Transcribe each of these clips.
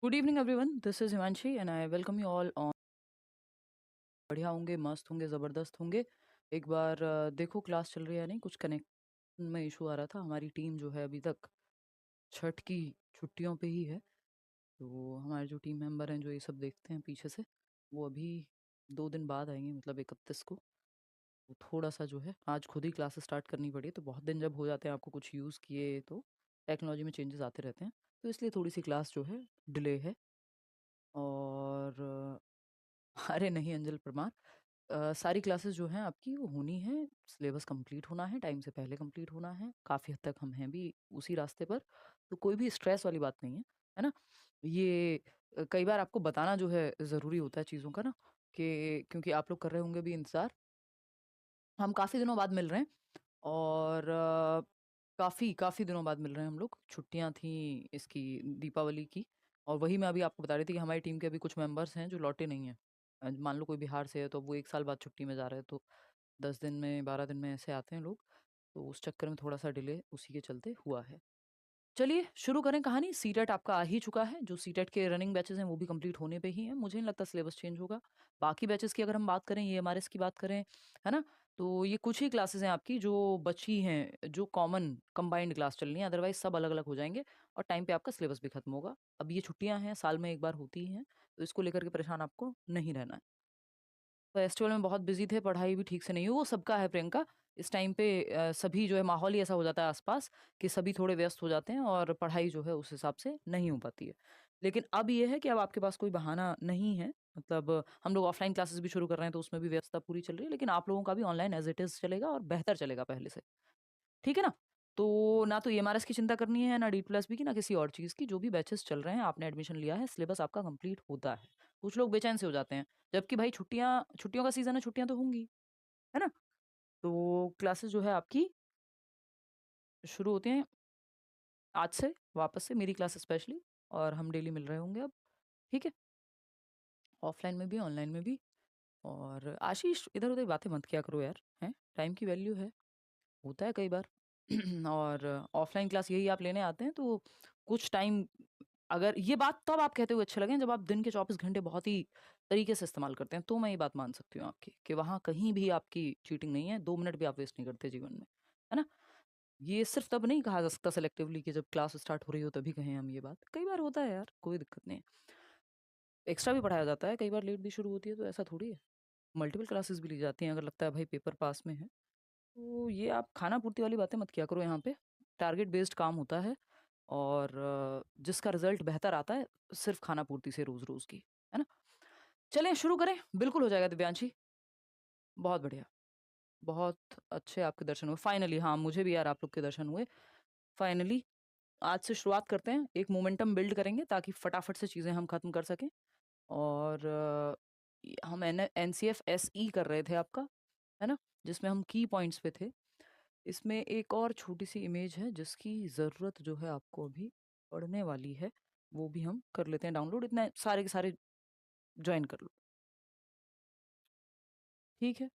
Good evening everyone, this is Himanshi and I welcome you all on. बढ़िया होंगे, मस्त होंगे, ज़बरदस्त होंगे। एक बार देखो क्लास चल रही है या नहीं। कुछ कनेक्ट में इशू आ रहा था। हमारी टीम जो है अभी तक छठ की छुट्टियों पे ही है। तो हमारे जो टीम मेंबर हैं जो ये सब देखते हैं पीछे से, वो अभी 2 दिन बाद आएंगे, मतलब 31 को। तो थोड़ा सा जो है आज खुद ही क्लासेस स्टार्ट करनी पड़ी। तो बहुत दिन जब हो जाते हैं आपको कुछ यूज़ किए तो टेक्नोलॉजी में चेंजेस आते रहते हैं। तो इसलिए थोड़ी सी क्लास जो है डिले है। और अरे नहीं अंजल परमार, सारी क्लासेस जो हैं आपकी वो होनी है। सिलेबस कंप्लीट होना है, टाइम से पहले कंप्लीट होना है। काफ़ी हद तक हम हैं भी उसी रास्ते पर। तो कोई भी स्ट्रेस वाली बात नहीं है ना। ये कई बार आपको बताना जो है ज़रूरी होता है चीज़ों का ना, कि क्योंकि आप लोग कर रहे होंगे भी इंतज़ार। हम काफ़ी दिनों बाद मिल रहे हैं। और काफ़ी काफ़ी दिनों बाद मिल रहे हैं हम लोग। छुट्टियां थी इसकी, दीपावली की। और वही मैं अभी आपको बता रही थी कि हमारी टीम के अभी कुछ मेंबर्स हैं जो लौटे नहीं हैं। मान लो कोई बिहार से है तो वो 1 साल बाद छुट्टी में जा रहे हैं। तो 10 दिन में, 12 दिन में ऐसे आते हैं लोग। तो उस चक्कर में थोड़ा सा डिले उसी के चलते हुआ है। चलिए शुरू करें कहानी। सीटेट आपका आ ही चुका है। जो सीटेट के रनिंग बैचेस हैं वो भी कंप्लीट होने पे ही हैं। मुझे नहीं लगता सिलेबस चेंज होगा। बाकी बैचेस की अगर हम बात करें, ये एमआरएस की बात करें, है ना, तो ये कुछ ही क्लासेस हैं आपकी जो बची हैं, जो कॉमन कंबाइंड क्लास चलनी है। अदरवाइज सब अलग अलग हो जाएंगे और टाइम पे आपका सिलेबस भी खत्म होगा। अब ये छुट्टियां हैं, साल में एक बार होती ही हैं। तो इसको लेकर के परेशान आपको नहीं रहना है। फेस्टिवल में बहुत बिजी थे, पढ़ाई भी ठीक से नहीं हुई। वो सबका है प्रियंका। इस टाइम पे सभी जो है माहौल ही ऐसा हो जाता है आसपास कि सभी थोड़े व्यस्त हो जाते हैं और पढ़ाई जो है उस हिसाब से नहीं हो पाती है। लेकिन अब ये है कि अब आपके पास कोई बहाना नहीं है। मतलब हम लोग ऑफलाइन क्लासेस भी शुरू कर रहे हैं तो उसमें भी व्यस्तता पूरी चल रही है। लेकिन आप लोगों का भी ऑनलाइन एज इट इज चलेगा और बेहतर चलेगा पहले से। ठीक है ना। तो ना तो ईएमआरएस की चिंता करनी है, ना डी प्लस बी की, ना किसी और चीज़ की। जो भी बैचेस चल रहे हैं, आपने एडमिशन लिया है, सिलेबस आपका कंप्लीट होता है। कुछ लोग बेचैन से हो जाते हैं, जबकि भाई छुट्टियों का सीजन है, छुट्टियां तो होंगी, है ना। तो क्लासेस जो है आपकी शुरू होते हैं आज से, वापस से मेरी क्लास स्पेशली। और हम डेली मिल रहे होंगे अब। ठीक है, ऑफलाइन में भी ऑनलाइन में भी। और आशीष, इधर उधर बातें मत किया करो यार, हैं। टाइम की वैल्यू है, होता है कई बार। और ऑफलाइन क्लास यही आप लेने आते हैं तो कुछ टाइम, अगर ये बात तब आप कहते हुए अच्छे लगे जब आप दिन के 24 घंटे बहुत ही तरीके से इस्तेमाल करते हैं, तो मैं ये बात मान सकती हूँ आपकी कि वहाँ कहीं भी आपकी चीटिंग नहीं है। 2 मिनट भी आप वेस्ट नहीं करते जीवन में, है ना। ये सिर्फ तब नहीं कहा जा सकता सेलेक्टिवली कि जब क्लास स्टार्ट हो रही हो तभी कहें हम ये बात। कई बार होता है यार, कोई दिक्कत नहीं है। एक्स्ट्रा भी पढ़ाया जाता है, कई बार लेट भी शुरू होती है, तो ऐसा थोड़ी है। मल्टीपल क्लासेस भी ली जाती हैं अगर लगता है भाई पेपर पास में है। तो ये आप खाना पूर्ति वाली बातें मत किया करो यहाँ पे। टारगेट बेस्ड काम होता है। और जिसका रिजल्ट बेहतर आता है सिर्फ खाना पूर्ति से, रोज रोज की, है ना। चलें शुरू करें। बिल्कुल हो जाएगा दिव्यांशी। बहुत बढ़िया। बहुत अच्छे आपके दर्शन हुए फाइनली। हाँ, मुझे भी यार आप लोग के दर्शन हुए फाइनली। आज से शुरुआत करते हैं, एक मोमेंटम बिल्ड करेंगे ताकि फटाफट से चीज़ें हम खत्म कर सकें। और हम N C F S E कर रहे थे आपका, है ना, जिसमें हम की पॉइंट्स पे थे। इसमें एक और छोटी सी इमेज है जिसकी ज़रूरत जो है आपको अभी पड़ने वाली है। वो भी हम कर लेते हैं डाउनलोड। इतने सारे के सारे ज्वाइन कर लो। ठीक है।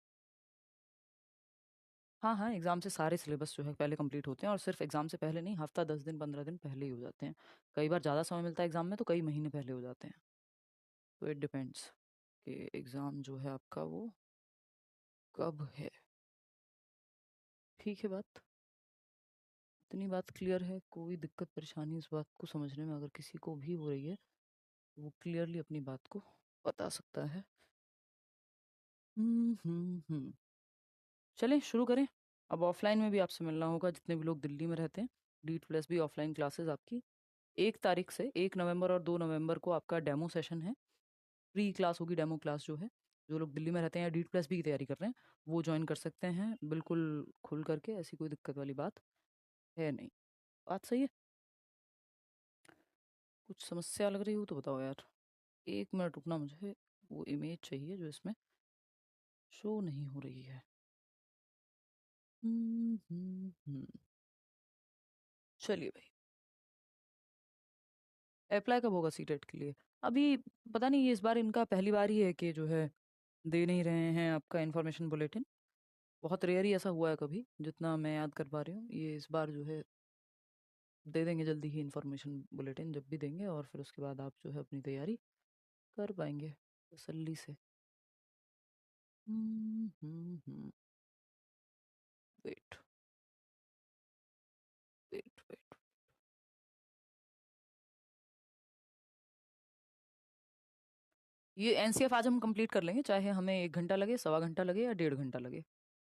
हाँ हाँ, एग्ज़ाम से सारे सिलेबस जो है पहले कंप्लीट होते हैं। और सिर्फ एग्ज़ाम से पहले नहीं, हफ्ता 10 दिन 15 दिन पहले ही हो जाते हैं। कई बार ज़्यादा समय मिलता है एग्ज़ाम में तो कई महीने पहले हो जाते हैं। तो इट डिपेंड्स कि एग्ज़ाम जो है आपका वो कब है। ठीक है बात। इतनी बात क्लियर है। कोई दिक्कत परेशानी इस बात को समझने में अगर किसी को भी हो रही है तो वो क्लियरली अपनी बात को बता सकता है। हम्म। चलें शुरू करें। अब ऑफलाइन में भी आपसे मिलना होगा जितने भी लोग दिल्ली में रहते हैं। डी प्लस भी ऑफलाइन क्लासेस आपकी 1 तारीख से, 1 नवंबर और 2 नवंबर को आपका डेमो सेशन है। प्री क्लास होगी, डेमो क्लास जो है। जो लोग दिल्ली में रहते हैं या डी प्लस बी की तैयारी कर रहे हैं वो ज्वाइन कर सकते हैं बिल्कुल खुल करके। ऐसी कोई दिक्कत वाली बात है नहीं। बात सही है। कुछ समस्या लग रही हो तो बताओ यार। 1 मिनट रुकना, मुझे वो इमेज चाहिए जो इसमें शो नहीं हो रही है। हम्म। चलिए भाई, अप्लाई कब होगा सीटेट के लिए? अभी पता नहीं, ये इस बार इनका पहली बार ही है कि जो है दे नहीं रहे हैं आपका इन्फॉर्मेशन बुलेटिन। बहुत रेयर ही ऐसा हुआ है कभी, जितना मैं याद कर पा रही हूँ। ये इस बार जो है दे देंगे जल्दी ही इन्फॉर्मेशन बुलेटिन, जब भी देंगे, और फिर उसके बाद आप जो है अपनी तैयारी कर पाएंगे तसल्ली से। Wait wait wait. ये एनसीएफ आज हम कंप्लीट कर लेंगे, चाहे हमें 1 घंटा लगे, 1.25 घंटा लगे या 1.5 घंटा लगे,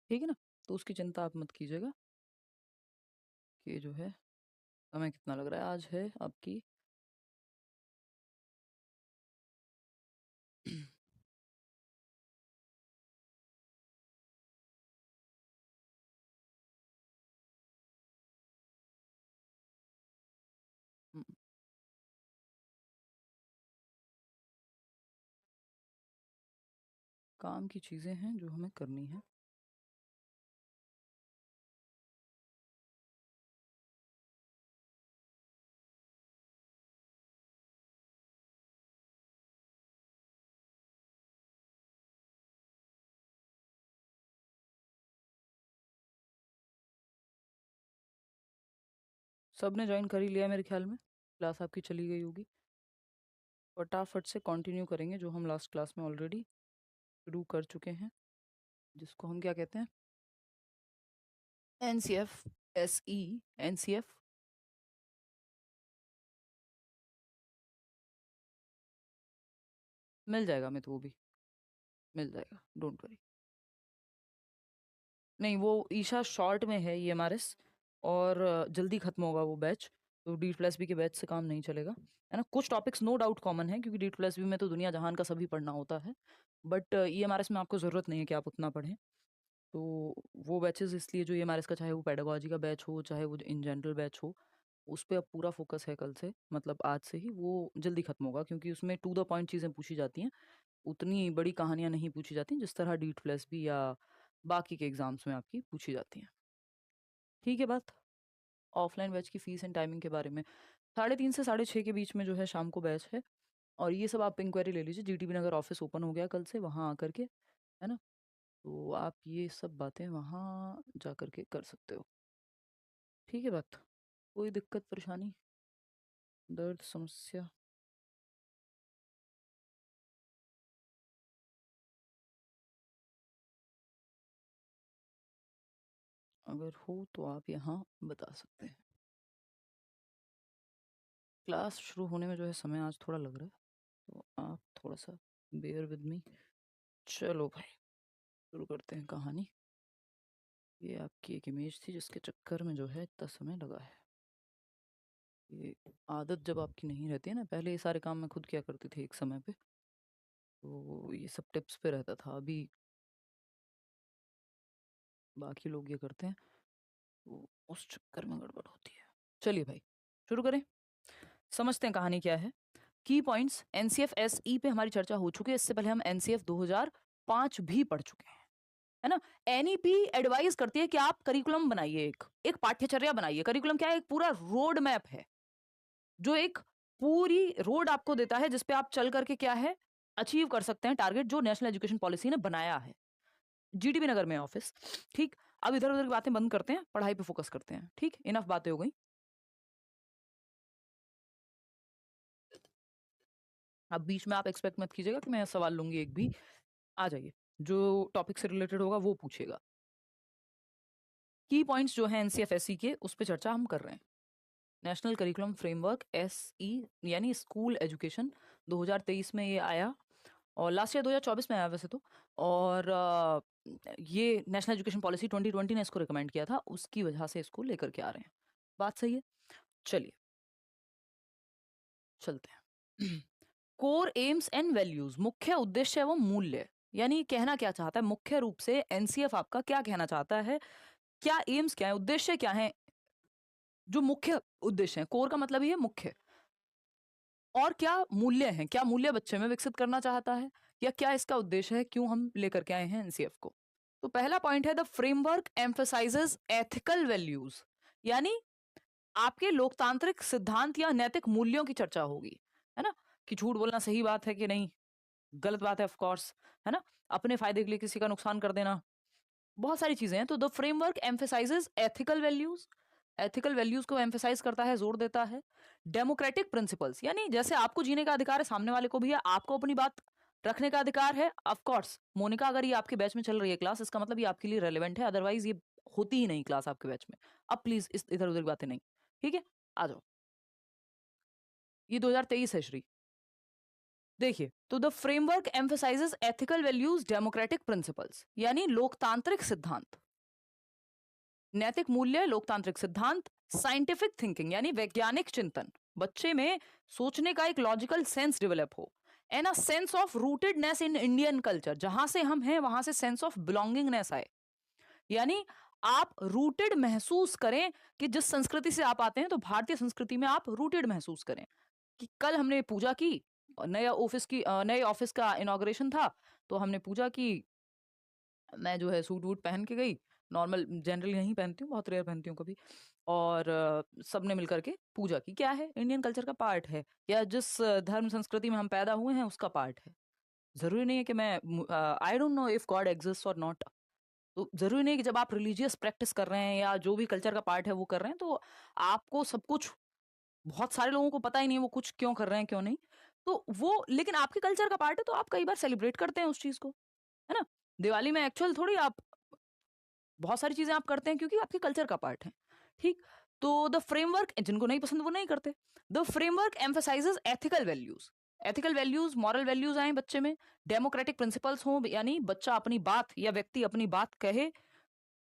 ठीक है ना? तो उसकी चिंता आप मत कीजिएगा कि जो है समय कितना लग रहा है। आज है आपकी हम्म, काम की चीज़ें हैं जो हमें करनी है। सब ने ज्वाइन कर ही लिया मेरे ख्याल में, क्लास आपकी चली गई होगी। फटाफट से कंटिन्यू करेंगे जो हम लास्ट क्लास में ऑलरेडी शुरू कर चुके हैं, जिसको हम क्या कहते हैं, एनसीएफ एसई। एनसीएफ मिल जाएगा, मैं तो वो भी मिल जाएगा, डोंट वरी। नहीं, वो ईशा शॉर्ट में है ईएमआरएस, और जल्दी खत्म होगा वो बैच, तो डी प्लस बी के बैच से काम नहीं चलेगा, है ना? कुछ टॉपिक्स नो डाउट कॉमन है, क्योंकि डी प्लस बी में तो दुनिया जहान का सभी पढ़ना होता है, बट ईएमआरएस में आपको ज़रूरत नहीं है कि आप उतना पढ़ें। तो वो बैचेस इसलिए जो ईएमआरएस का, चाहे वो पेडागोजी का बैच हो, चाहे वो इन जनरल बैच हो, उस पे अब पूरा फोकस है कल से, मतलब आज से ही वो जल्दी खत्म होगा, क्योंकि उसमें टू द पॉइंट चीज़ें पूछी जाती हैं, उतनी बड़ी कहानियां नहीं पूछी जाती जिस तरह डीट प्लस बी या बाकी के एग्जाम्स में आपकी पूछी जाती हैं। ठीक है बात। ऑफलाइन बैच की फीस एंड टाइमिंग के बारे में, 3:30 से 6:30 के बीच में जो है शाम को बैच है, और ये सब आप इंक्वायरी ले लीजिए, जीटीबी नगर ऑफिस ओपन हो गया कल से, वहाँ आकर के, है ना? तो आप ये सब बातें वहाँ जा कर के कर सकते हो। ठीक है बात। कोई दिक्कत परेशानी, दर्द, समस्या? अगर हो तो आप यहाँ बता सकते हैं। क्लास शुरू होने में जो है समय आज थोड़ा लग रहा है, तो आप थोड़ा सा बेयर विद मी। चलो भाई, शुरू करते हैं कहानी। ये आपकी एक इमेज थी जिसके चक्कर में जो है इतना समय लगा है। ये आदत जब आपकी नहीं रहती है ना, पहले ये सारे काम मैं खुद किया करती थी एक समय पे, तो ये सब टिप्स पे रहता था, अभी बाकी लोग ये करते हैं, तो उस चक्कर में गड़बड़ होती है। चलिए भाई, शुरू करें, समझते हैं कहानी क्या है। की पॉइंट्स, एनसीएफ एसई पे हमारी चर्चा हो चुकी है, इससे पहले हम एनसीएफ 2005 भी पढ़ चुके हैं, है ना? एनईपी एडवाइस करती है कि आप करिकुलम बनाइए, एक एक पाठ्यचर्या बनाइए। करिकुलम क्या है? एक पूरा रोड मैप है, जो एक पूरी रोड आपको देता है, जिसपे आप चल करके क्या है अचीव कर सकते हैं टारगेट, जो नेशनल एजुकेशन पॉलिसी ने बनाया है। जीटीबी नगर में ऑफिस। ठीक, अब इधर उधर की बातें बंद करते हैं, पढ़ाई पे फोकस करते हैं। ठीक, इनफ बातें हो गई। अब बीच में आप एक्सपेक्ट मत कीजिएगा कि मैं सवाल लूंगी एक भी, आ जाइए, जो टॉपिक से रिलेटेड होगा वो पूछिएगा। की पॉइंट्स जो है एनसीएफएससी के, उस पर चर्चा हम कर रहे हैं। नेशनल करिकुलम फ्रेमवर्क एसई, यानी स्कूल एजुकेशन, 2023 में ये आया, और लास्ट ईयर 2024 में आया वैसे तो, और ये नेशनल एजुकेशन पॉलिसी 2020 ने इसको रिकमेंड किया था, उसकी वजह से इसको लेकर के आ रहे हैं। बात सही है? चलिए चलते हैं। कोर एम्स एंड वैल्यूज, मुख्य उद्देश्य एवं मूल्य, यानी कहना क्या चाहता है मुख्य रूप से एनसीएफ आपका क्या कहना चाहता है, क्या एम्स क्या है, उद्देश्य क्या है, जो मुख्य उद्देश्य है, कोर का मतलब ही है मुख्य, और क्या मूल्य हैं, क्या मूल्य बच्चे में विकसित करना चाहता है, या क्या इसका उद्देश्य है, क्यों हम लेकर के आए हैं एनसीएफ को। तो पहला पॉइंट है, the framework emphasises ethical values, यानी आपके लोकतांत्रिक सिद्धांत या नैतिक मूल्यों की चर्चा होगी, है ना? कि झूठ बोलना सही बात है कि नहीं, गलत बात है ऑफ कोर्स, है ना? अपने फायदे के लिए किसी का नुकसान कर देना, बहुत सारी चीजें हैं। तो the framework emphasises ethical values ethical values को एम्फेसाइज करता है, जोर देता है। डेमोक्रेटिक प्रिंसिपल्स, यानी जैसे आपको जीने का अधिकार है, सामने वाले को भी है, आपको अपनी बात रखने का अधिकार है। ऑफ कोर्स मोनिका, अगर ये आपके बैच में चल रही है क्लास, इसका मतलब ये आपके लिए रेलेवेंट है, अदरवाइज ये होती ही नहीं क्लास आपके बैच में। अब प्लीज इस इधर उधर की बातें नहीं, ठीक है? आ जाओ, ये 2023 है श्री। देखिए, तो the framework emphasises ethical values, democratic principles, यानी लोकतांत्रिक सिद्धांत, नैतिक मूल्य, लोकतांत्रिक सिद्धांत, साइंटिफिक थिंकिंग यानी वैज्ञानिक चिंतन, बच्चे में सोचने का एक लॉजिकल सेंस डेवलप हो, and a sense of rootedness in Indian culture, जहां से हम हैं वहां से सेंस ऑफ बिलोंगिंगनेस आए, यानी आप रूटेड महसूस करें कि जिस संस्कृति से आप आते हैं, तो भारतीय संस्कृति में आप रूटेड महसूस करें। कि कल हमने पूजा की, नए ऑफिस का इनॉग्रेशन था, तो हमने पूजा की, मैं जो है सूट वूट पहन के गई, नॉर्मल जनरली नहीं पहनती हूँ, बहुत रेयर पहनती हूँ कभी, और सबने मिलकर के पूजा की। क्या है, इंडियन कल्चर का पार्ट है, या जिस धर्म संस्कृति में हम पैदा हुए हैं उसका पार्ट है। जरूरी नहीं है कि मैं, I don't know if God exist और नॉट, तो जरूरी नहीं कि जब आप रिलीजियस प्रैक्टिस कर रहे हैं या जो भी कल्चर का पार्ट है वो कर रहे हैं, तो आपको सब कुछ, बहुत सारे लोगों को पता ही नहीं है वो कुछ क्यों कर रहे हैं क्यों नहीं, तो वो लेकिन आपके कल्चर का पार्ट है, तो आप कई बार सेलिब्रेट करते हैं उस चीज को, है ना? दिवाली में एक्चुअल थोड़ी आप, बहुत सारी चीजें आप करते हैं क्योंकि आपके कल्चर का पार्ट है, ठीक? तो द फ्रेमवर्क, जिनको नहीं पसंद वो नहीं करते। The framework emphasises ethical values, ethical values, moral values आए बच्चे में, डेमोक्रेटिक प्रिंसिपल्स हो, यानी बच्चा अपनी बात या व्यक्ति अपनी बात कहे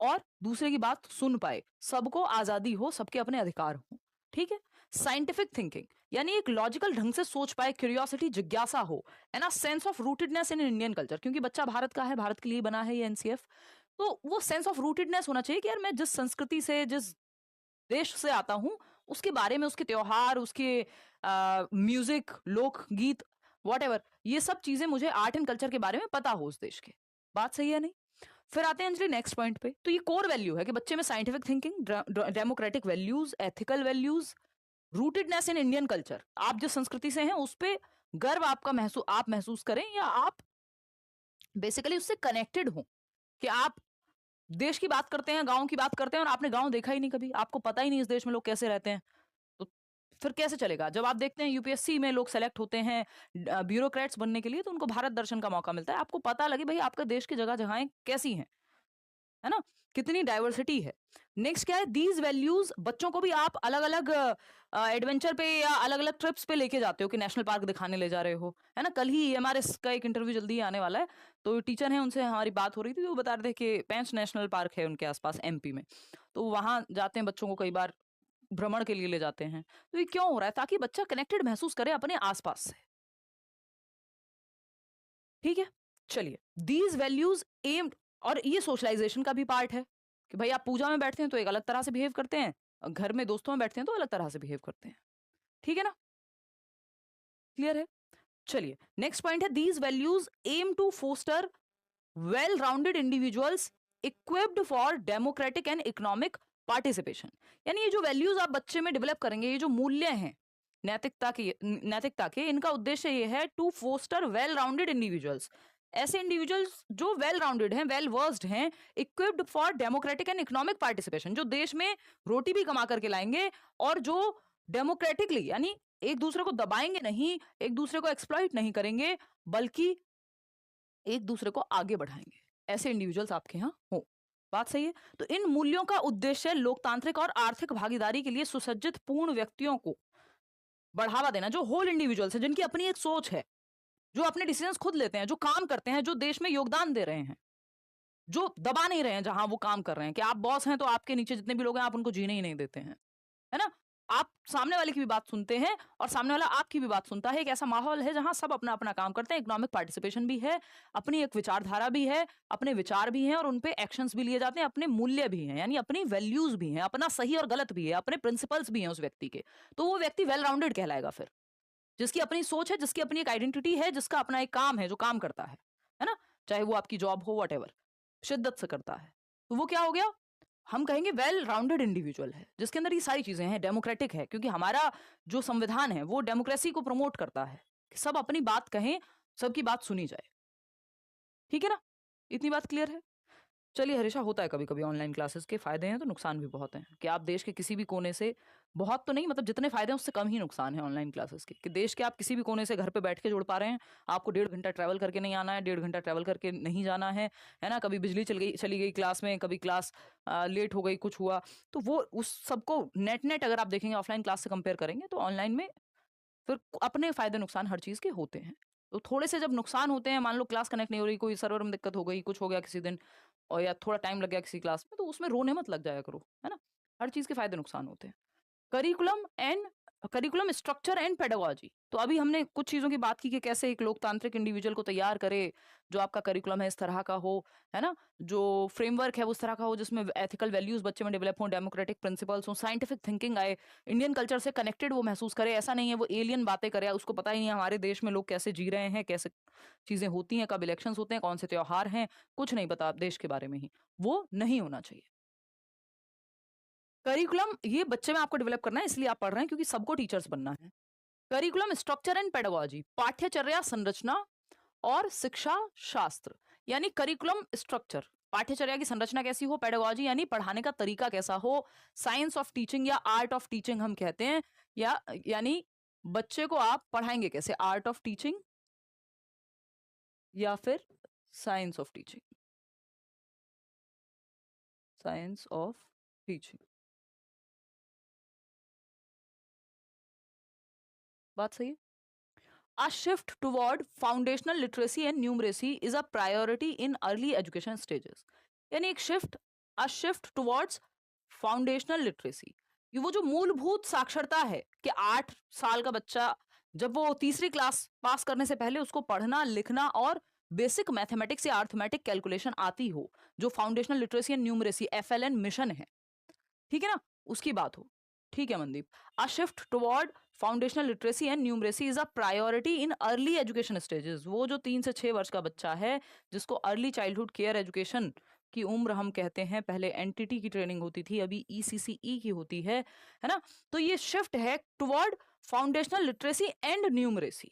और दूसरे की बात सुन पाए, सबको आजादी हो, सबके अपने अधिकार हो, ठीक है? साइंटिफिक थिंकिंग, यानी एक लॉजिकल ढंग से सोच पाए, क्यूरियोसिटी, जिज्ञासा हो, and a sense of rootedness in Indian culture, क्योंकि बच्चा भारत का है, भारत के लिए बना है ये एनसीएफ, तो वो सेंस ऑफ रूटेडनेस होना चाहिए कि यार मैं जिस संस्कृति से, जिस देश से आता हूं, उसके बारे में, उसके त्योहार, उसके म्यूजिक, लोक गीत, वॉट, ये सब चीजें मुझे आर्ट एंड कल्चर के बारे में पता हो उस देश के। बात सही है नहीं? फिर आते हैं अंजलि नेक्स्ट पॉइंट पे, तो ये कोर वैल्यू है कि बच्चे में scientific thinking, democratic values, ethical values, rootedness in Indian culture, आप जिस संस्कृति से हैं उस पे गर्व आपका आप महसूस करें, या आप बेसिकली उससे कनेक्टेड हो, कि आप देश की बात करते हैं, गांव की बात करते हैं, और आपने गांव देखा ही नहीं कभी, आपको पता ही नहीं इस देश में लोग कैसे रहते हैं, तो फिर कैसे चलेगा? जब आप देखते हैं यूपीएससी में लोग सेलेक्ट होते हैं ब्यूरोक्रेट्स बनने के लिए, तो उनको भारत दर्शन का मौका मिलता है, आपको पता लगे भाई आपका देश की जगह जगहें कैसी हैं, है ना? कितनी डाइवर्सिटी है। नेक्स्ट क्या है, दीज वैल्यूज बच्चों को भी आप अलग अलग एडवेंचर पे या अलग अलग ट्रिप्स पे लेके जाते हो, कि नेशनल पार्क दिखाने ले जा रहे हो, है ना? कल ही एमआरएस का एक इंटरव्यू जल्दी ही आने वाला है, तो टीचर हैं, उनसे हमारी बात हो रही थी, तो वो बता रहे थे कि पेंच नेशनल पार्क है उनके आसपास एमपी में, तो वहां जाते हैं बच्चों को, कई बार भ्रमण के लिए ले जाते हैं। तो ये क्यों हो रहा है? ताकि बच्चा कनेक्टेड महसूस करे अपने आसपास से, ठीक है? चलिए, दीज वैल्यूज एम्ड, और ये सोशलाइजेशन का भी पार्ट है, कि भाई आप पूजा में बैठते हैं तो एक अलग तरह से बिहेव करते हैं, और घर में दोस्तों में बैठते हैं तो अलग तरह से बिहेव करते हैं, ठीक है ना? क्लियर है? चलिए, नेक्स्ट पॉइंट है, these values aim to foster well rounded individuals equipped for democratic and economic participation, यानी ये जो वैल्यूज आप बच्चे में डेवलप करेंगे, ये जो मूल्य हैं नैतिकता के, इनका उद्देश्य ये है to foster well rounded individuals, ऐसे इंडिविजुअल्स जो वेल राउंडेड हैं, वेल वर्स्ड हैं, equipped for democratic and economic participation, जो देश में रोटी भी कमा करके लाएंगे, और जो डेमोक्रेटिकली, यानी एक दूसरे को दबाएंगे नहीं, एक दूसरे को एक्सप्लॉइट नहीं करेंगे, बल्कि एक दूसरे को आगे बढ़ाएंगे, ऐसे इंडिविजुअल्स आपके यहाँ हो। बात सही है? तो इन मूल्यों का उद्देश्य लोकतांत्रिक और आर्थिक भागीदारी के लिए सुसज्जित पूर्ण व्यक्तियों को बढ़ावा देना, जो होल इंडिविजुअल्स है, जिनकी अपनी एक सोच है, जो अपने डिसीजंस खुद लेते हैं, जो काम करते हैं, जो देश में योगदान दे रहे हैं, जो दबा नहीं रहे हैं जहां वो काम कर रहे हैं, कि आप बॉस हैं तो आपके नीचे जितने भी लोग हैं आप उनको जीने ही नहीं देते हैं, है ना? आप सामने वाले की भी बात सुनते हैं और सामने वाला आपकी भी बात सुनता है, एक ऐसा माहौल है जहां सब अपना अपना काम करते हैं, इकोनॉमिक पार्टिसिपेशन भी है, अपनी एक विचारधारा भी है, अपने विचार भी हैं, और उनपे एक्शंस भी लिए जाते हैं, अपने मूल्य भी हैं, यानी अपनी वैल्यूज भी हैं, अपना सही और गलत भी है, अपने प्रिंसिपल्स भी हैं उस व्यक्ति के, तो वो व्यक्ति वेल राउंडेड कहलाएगा फिर, जिसकी अपनी सोच है, जिसकी अपनी एक आइडेंटिटी है, जिसका अपना एक काम है, जो काम करता है ना? चाहे वो आपकी जॉब हो, वट शिद्दत से करता है, तो वो क्या हो गया, हम कहेंगे वेल राउंडेड इंडिविजुअल है, जिसके अंदर ये सारी चीजें हैं, डेमोक्रेटिक है, क्योंकि हमारा जो संविधान है वो डेमोक्रेसी को प्रमोट करता है, कि सब अपनी बात कहें, सबकी बात सुनी जाए, ठीक है ना? इतनी बात क्लियर है? चलिए हरीशा, होता है कभी कभी ऑनलाइन क्लासेस के फायदे हैं तो नुकसान भी बहुत हैं, कि आप देश के किसी भी कोने से, बहुत तो नहीं मतलब जितने फायदे हैं उससे कम ही नुकसान है ऑनलाइन क्लासेस के, कि देश के आप किसी भी कोने से घर पे बैठ के जुड़ पा रहे हैं। आपको 1.5 घंटा ट्रैवल करके नहीं आना है, 1.5 घंटा ट्रैवल करके नहीं जाना है ना। कभी बिजली चली गई क्लास में, कभी क्लास लेट हो गई, कुछ हुआ, तो वो उस सबको नेट नेट अगर आप देखेंगे ऑफलाइन क्लास से कंपेयर करेंगे तो ऑनलाइन में फिर अपने फायदे नुकसान हर चीज के होते हैं। तो थोड़े से जब नुकसान होते हैं, मान लो क्लास कनेक्ट नहीं हो रही, कोई सर्वर में दिक्कत हो गई, कुछ हो गया किसी दिन, और या थोड़ा टाइम लग गया किसी क्लास में, तो उसमें रोने मत लग जाया करो, है ना। हर चीज के फायदे नुकसान होते हैं। करिकुलम स्ट्रक्चर एंड पेडागोजी, तो अभी हमने कुछ चीजों की बात की कि कैसे एक लोकतांत्रिक इंडिविजुअल को तैयार करे, जो आपका करिकुलम है इस तरह का हो, है ना, जो फ्रेमवर्क है वो उस तरह का हो जिसमें एथिकल वैल्यूज बच्चे में डेवलप हो, डेमोक्रेटिक प्रिंसिपल्स हो, साइंटिफिक थिंकिंग आए, इंडियन कल्चर से कनेक्टेड वो महसूस करे। ऐसा नहीं है वो एलियन बातें करे, उसको पता ही नहीं है हमारे देश में लोग कैसे जी रहे हैं, कैसे चीजें होती हैं, कब इलेक्शंस होते हैं, कौन से त्योहार हैं, कुछ नहीं पता देश के बारे में ही, वो नहीं होना चाहिए। करिकुलम ये बच्चे में आपको डेवलप करना है, इसलिए आप पढ़ रहे हैं क्योंकि सबको टीचर्स बनना है। करिकुलम स्ट्रक्चर एंड पेडागोजी, पाठ्यचर्या संरचना और शिक्षा शास्त्र, यानी करिकुलम स्ट्रक्चर, पाठ्यचर्या की संरचना कैसी हो, पेडागोजी यानी पढ़ाने का तरीका कैसा हो, साइंस ऑफ टीचिंग या आर्ट ऑफ टीचिंग हम कहते हैं, या यानी बच्चे को आप पढ़ाएंगे कैसे, आर्ट ऑफ टीचिंग या फिर science of teaching, science of teaching. बात सही है। A shift toward foundational literacy and numeracy is a priority in early education stages. यानी एक shift, a shift towards foundational literacy, ये वो जो मूलभूत साक्षरता है, कि 8 साल का बच्चा जब वो तीसरी क्लास पास करने से पहले उसको पढ़ना लिखना और बेसिक मैथमेटिक्स या अर्थमेटिक कैलकुलेशन आती हो, जो foundational literacy and numeracy FLN mission है, ठीक है ना, उसकी बात हो। ठीक है मनदीप। अ shift toward foundational literacy and numeracy is a priority in early education stages, वो जो 3 से 6 वर्ष का बच्चा है जिसको अर्ली चाइल्डहुड केयर एजुकेशन की उम्र हम कहते हैं, पहले एनटीटी की ट्रेनिंग होती थी, अभी ईसीसीई की होती है ना। तो ये शिफ्ट है toward foundational literacy and numeracy,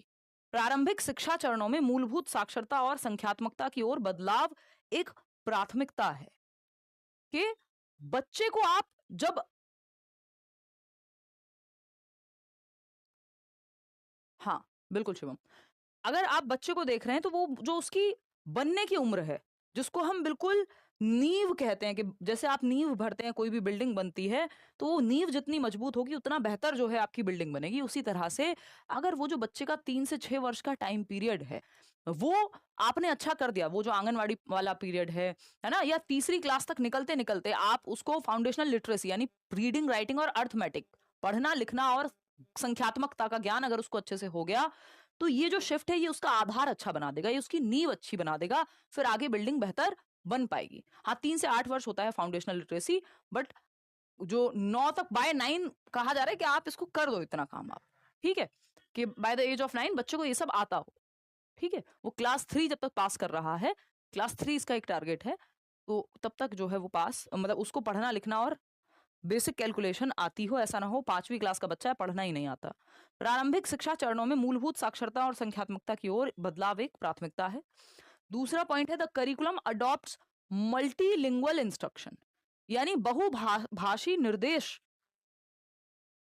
प्रारंभिक शिक्षा चरणों में मूलभूत साक्षरता और संख्यात्मकता की ओर बदलाव एक प्राथमिकता है, कि बच्चे को आप जब, हाँ, बिल्कुल शिवम। अगर आप बच्चे को देख रहे हैं तो वो जो उसकी बनने की उम्र है, जिसको हम बिल्कुल नींव कहते हैं, कि जैसे आप नींव भरते हैं, कोई भी बिल्डिंग बनती है, तो वो नींव जितनी मजबूत होगी उतना बेहतर जो है आपकी बिल्डिंग बनेगी। उसी तरह से अगर वो जो बच्चे का 3 से 6 वर्ष का टाइम पीरियड है, वो आपने अच्छा कर दिया, वो जो आंगनवाड़ी वाला पीरियड है ना, या तीसरी क्लास तक निकलते निकलते आप उसको फाउंडेशनल लिटरेसी यानी रीडिंग राइटिंग और अर्थमेटिक, पढ़ना लिखना और संख्यात्मकता का ज्ञान अगर उसको अच्छे से हो गया, तो ये जो शिफ्ट है ये उसका आधार अच्छा बना देगा, ये उसकी नींव अच्छी बना देगा, फिर आगे बिल्डिंग बेहतर बन पाएगी। हाँ, 3 से 8 वर्ष होता है फाउंडेशनल लिटरेसी, बट जो 9 तक, बाय 9 कहा जा रहा है कि आप इसको कर दो इतना काम आप, ठीक है, कि बाय द एज ऑफ 9 बच्चे को ये सब आता हो, ठीक है। वो क्लास 3 जब तक पास कर रहा है, क्लास 3 इसका एक टारगेट है, तो तब तक जो है वो पास, मतलब उसको पढ़ना लिखना और बेसिक कैलकुलेशन आती हो, ऐसा ना हो 5वीं क्लास का बच्चा है पढ़ना ही नहीं आता। प्रारंभिक शिक्षा चरणों में मूलभूत साक्षरता और संख्यात्मकता की ओर बदलाव एक प्राथमिकता है। दूसरा पॉइंट है the curriculum adopts multilingual instruction, यानी बहुभाषी निर्देश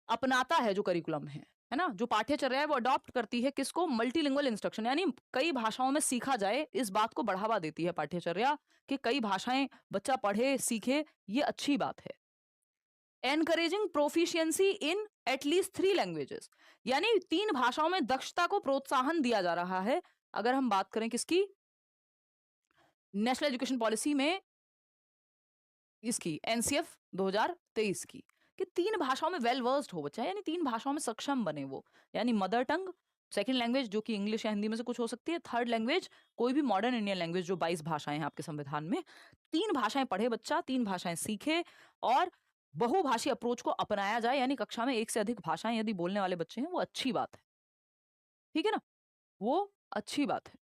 अपनाता है जो करिकुलम है ना, जो पाठ्यचर्या है वो अडॉप्ट करती है किसको, मल्टीलिंगुअल इंस्ट्रक्शन, यानी कई भाषाओं में सीखा जाए, इस बात को बढ़ावा देती है पाठ्यचर्या, कि कई भाषाएं बच्चा पढ़े सीखे, ये अच्छी बात है। Encouraging proficiency in at least 3 languages, यानी 3 भाषाओं में दक्षता को प्रोत्साहन दिया जा रहा है। अगर हम बात करें किसकी, नेशनल एजुकेशन पॉलिसी में, इसकी एनसीएफ 2023 की, कि 3 भाषाओं में वेल वर्स्ड हो बच्चा, यानी 3 भाषाओं में सक्षम बने वो, यानी मदर टंग, सेकंड लैंग्वेज जो कि इंग्लिश या हिंदी में से कुछ हो सकती है, थर्ड लैंग्वेज कोई भी मॉडर्न इंडियन लैंग्वेज, जो 22 भाषाएं हैं आपके संविधान में, 3 भाषाएं पढ़े बच्चा, 3 भाषाएं सीखे, और बहुभाषी अप्रोच को अपनाया जाए, यानी कक्षा में एक से अधिक भाषाएं यदि बोलने वाले बच्चे हैं, वो अच्छी बात है, ठीक है ना, वो अच्छी बात है।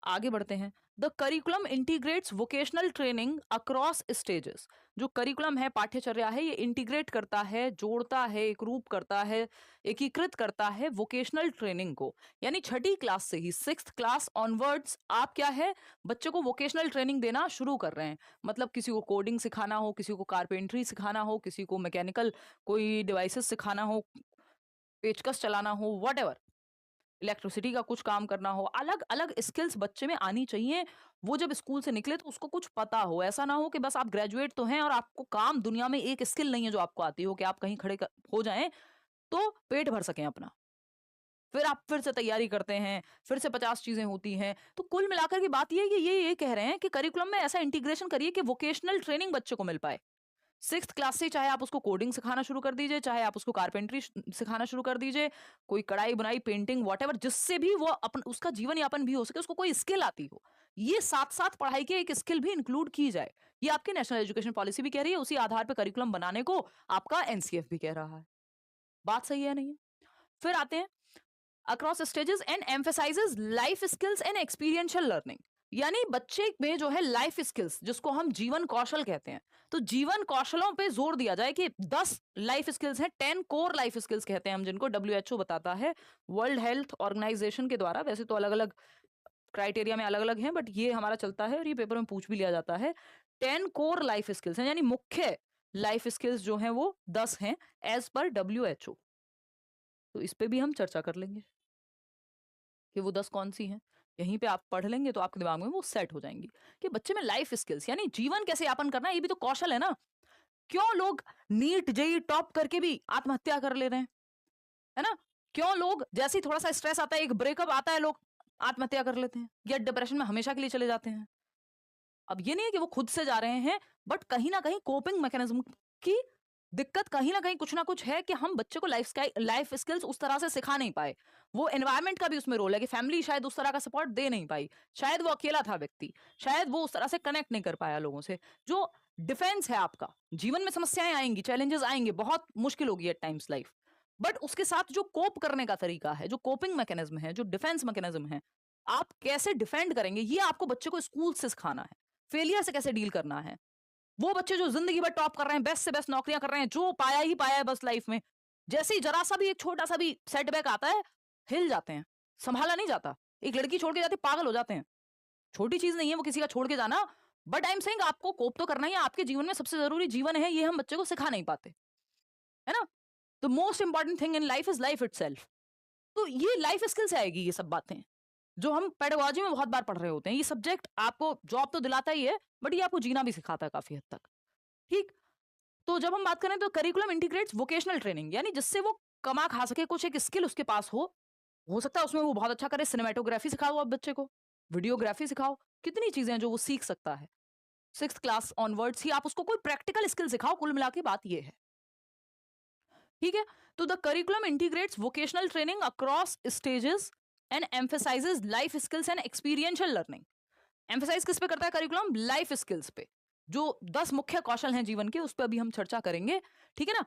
आगे बढ़ते हैं। The curriculum integrates vocational training across stages, जो करिकुलम है, पाठ्यचर्या है, ये इंटीग्रेट करता है, जोड़ता है, एकरूप करता है, एकीकृत करता है वोकेशनल ट्रेनिंग को। यानी छठी क्लास से ही, 6th क्लास ऑनवर्ड्स आप क्या है, बच्चे को वोकेशनल ट्रेनिंग देना शुरू कर रहे हैं। मतलब किसी को कोडिंग सिखाना हो, किसी को कारपेंटरी सिखाना हो, किसी को मैकेनिकल कोई डिवाइसेस सिखाना हो, पेचकस चलाना हो, व्हाटएवर, इलेक्ट्रिसिटी का कुछ काम करना हो, अलग अलग स्किल्स बच्चे में आनी चाहिए। वो जब स्कूल से निकले तो उसको कुछ पता हो। ऐसा ना हो कि बस आप ग्रेजुएट तो हैं और आपको काम दुनिया में एक स्किल नहीं है जो आपको आती हो, कि आप कहीं हो जाएं तो पेट भर सकें अपना। फिर आप फिर से तैयारी करते हैं, फिर से 50 चीजें होती हैं। तो कुल मिलाकर की बात ये है कि ये कह रहे हैं कि करिकुलम में ऐसा इंटीग्रेशन करिए कि वोकेशनल ट्रेनिंग बच्चे को मिल पाए। 6th क्लास से चाहे आप उसको कोडिंग सिखाना शुरू कर दीजिए, चाहे आप उसको कारपेंटरी सिखाना शुरू कर दीजिए, कोई कढ़ाई बुनाई, पेंटिंग, व्हाटएवर, जिससे भी वो अपन उसका जीवन यापन भी हो सके, उसको कोई स्किल आती हो। ये साथ साथ पढ़ाई के एक स्किल भी इंक्लूड की जाए। ये आपकी नेशनल एजुकेशन पॉलिसी भी कह रही है, उसी आधार पर करिकुलम बनाने को आपका एनसीएफ भी कह रहा है। बात सही है नहीं है? फिर आते हैं across stages and emphasises life skills and experiential learning. यानी बच्चे में जो है लाइफ स्किल्स, जिसको हम जीवन कौशल कहते हैं, तो जीवन कौशलों पे जोर दिया जाए कि 10 लाइफ स्किल्स हैं, 10 कोर लाइफ स्किल्स कहते हैं हम, जिनको डब्ल्यूएचओ बताता है, वर्ल्ड हेल्थ ऑर्गेनाइजेशन के द्वारा। वैसे तो अलग अलग क्राइटेरिया में अलग अलग हैं, बट ये हमारा चलता है और ये पेपर में पूछ भी लिया जाता है। 10 कोर लाइफ स्किल्स हैं, यानी मुख्य लाइफ स्किल्स जो हैं वो 10 हैं एज पर डब्ल्यूएचओ। तो इस पे भी हम चर्चा कर लेंगे कि वो 10 कौन सी हैं। यहीं पे आप पढ़ लेंगे तो आपके दिमाग में वो सेट हो जाएंगी कि बच्चे में लाइफ स्किल्स यानी जीवन कैसे यापन करना है, ये भी तो कौशल है ना। क्यों लोग नीट जेई टॉप करके भी आत्महत्या कर ले रहे हैं, है ना? क्यों लोग जैसे ही थोड़ा सा स्ट्रेस आता है, एक ब्रेकअप आता है, लोग आत्महत्या कर लेते हैं या डिप्रेशन में हमेशा के लिए चले जाते हैं। अब ये नहीं है कि वो खुद से जा रहे हैं, बट कहीं ना कहीं कोपिंग मैकेनिज्म की दिक्कत कहीं ना कहीं कुछ ना कुछ है कि हम बच्चे को लाइफ स्किल्स उस तरह से सिखा नहीं पाए। वो एनवायरनमेंट का भी उसमें रोल है कि फैमिली शायद उस तरह का सपोर्ट दे नहीं पाई, शायद वो अकेला था व्यक्ति, शायद वो उस तरह से कनेक्ट नहीं कर पाया लोगों से। जो डिफेंस है आपका, जीवन में समस्याएं आएंगी, चैलेंजेस आएंगे, बहुत मुश्किल होगी एट टाइम्स लाइफ, बट उसके साथ जो कोप करने का तरीका है, जो कोपिंग मैकेनिज्म है, जो डिफेंस मैकेनिज्म है, आप कैसे डिफेंड करेंगे, ये आपको बच्चे को स्कूल से सिखाना है। फेलियर से कैसे डील करना है। वो बच्चे जो जिंदगी भर टॉप कर रहे हैं, बेस्ट से बेस्ट नौकरियां कर रहे हैं, जो पाया ही पाया है बस लाइफ में, जैसे ही जरा सा भी एक छोटा सा भी सेटबैक आता है, हिल जाते हैं, संभाला नहीं जाता। एक लड़की छोड़ के जाती, पागल हो जाते हैं। छोटी चीज नहीं है वो किसी का छोड़ के जाना, बट आई एम सेइंग आपको कोप तो करना ही है। आपके जीवन में सबसे जरूरी जीवन है, ये हम बच्चे को सिखा नहीं पाते, है ना? The most important thing in life is life itself. तो ये लाइफ स्किल से आएगी, ये सब बातें जो हम पेडागोजी में बहुत बार पढ़ रहे होते हैं। ये सब्जेक्ट आपको जॉब तो दिलाता ही है, बट ये आपको जीना भी सिखाता है काफी हद तक। ठीक। तो जब हम बात करें तो करिकुलम इंटीग्रेट्स वोकेशनल ट्रेनिंग, यानी जिससे वो कमा खा सके, कुछ एक स्किल उसके पास हो सकता है उसमें वो बहुत अच्छा करे। सिनेमेटोग्राफी सिखाओ आप बच्चे को, वीडियोग्राफी सिखाओ, कितनी चीजें हैं जो वो सीख सकता है। 6th क्लास ऑनवर्ड्स ही आप उसको कोई प्रैक्टिकल स्किल सिखाओ। कुल मिला के बात ये है, ठीक है? तो the curriculum integrates vocational training across stages and emphasises life skills and experiential learning. Emphasise किस पे करता है करिकुलम? लाइफ स्किल्स पे। जो 10 मुख्य कौशल हैं जीवन के, उस पर अभी हम चर्चा करेंगे, ठीक है ना?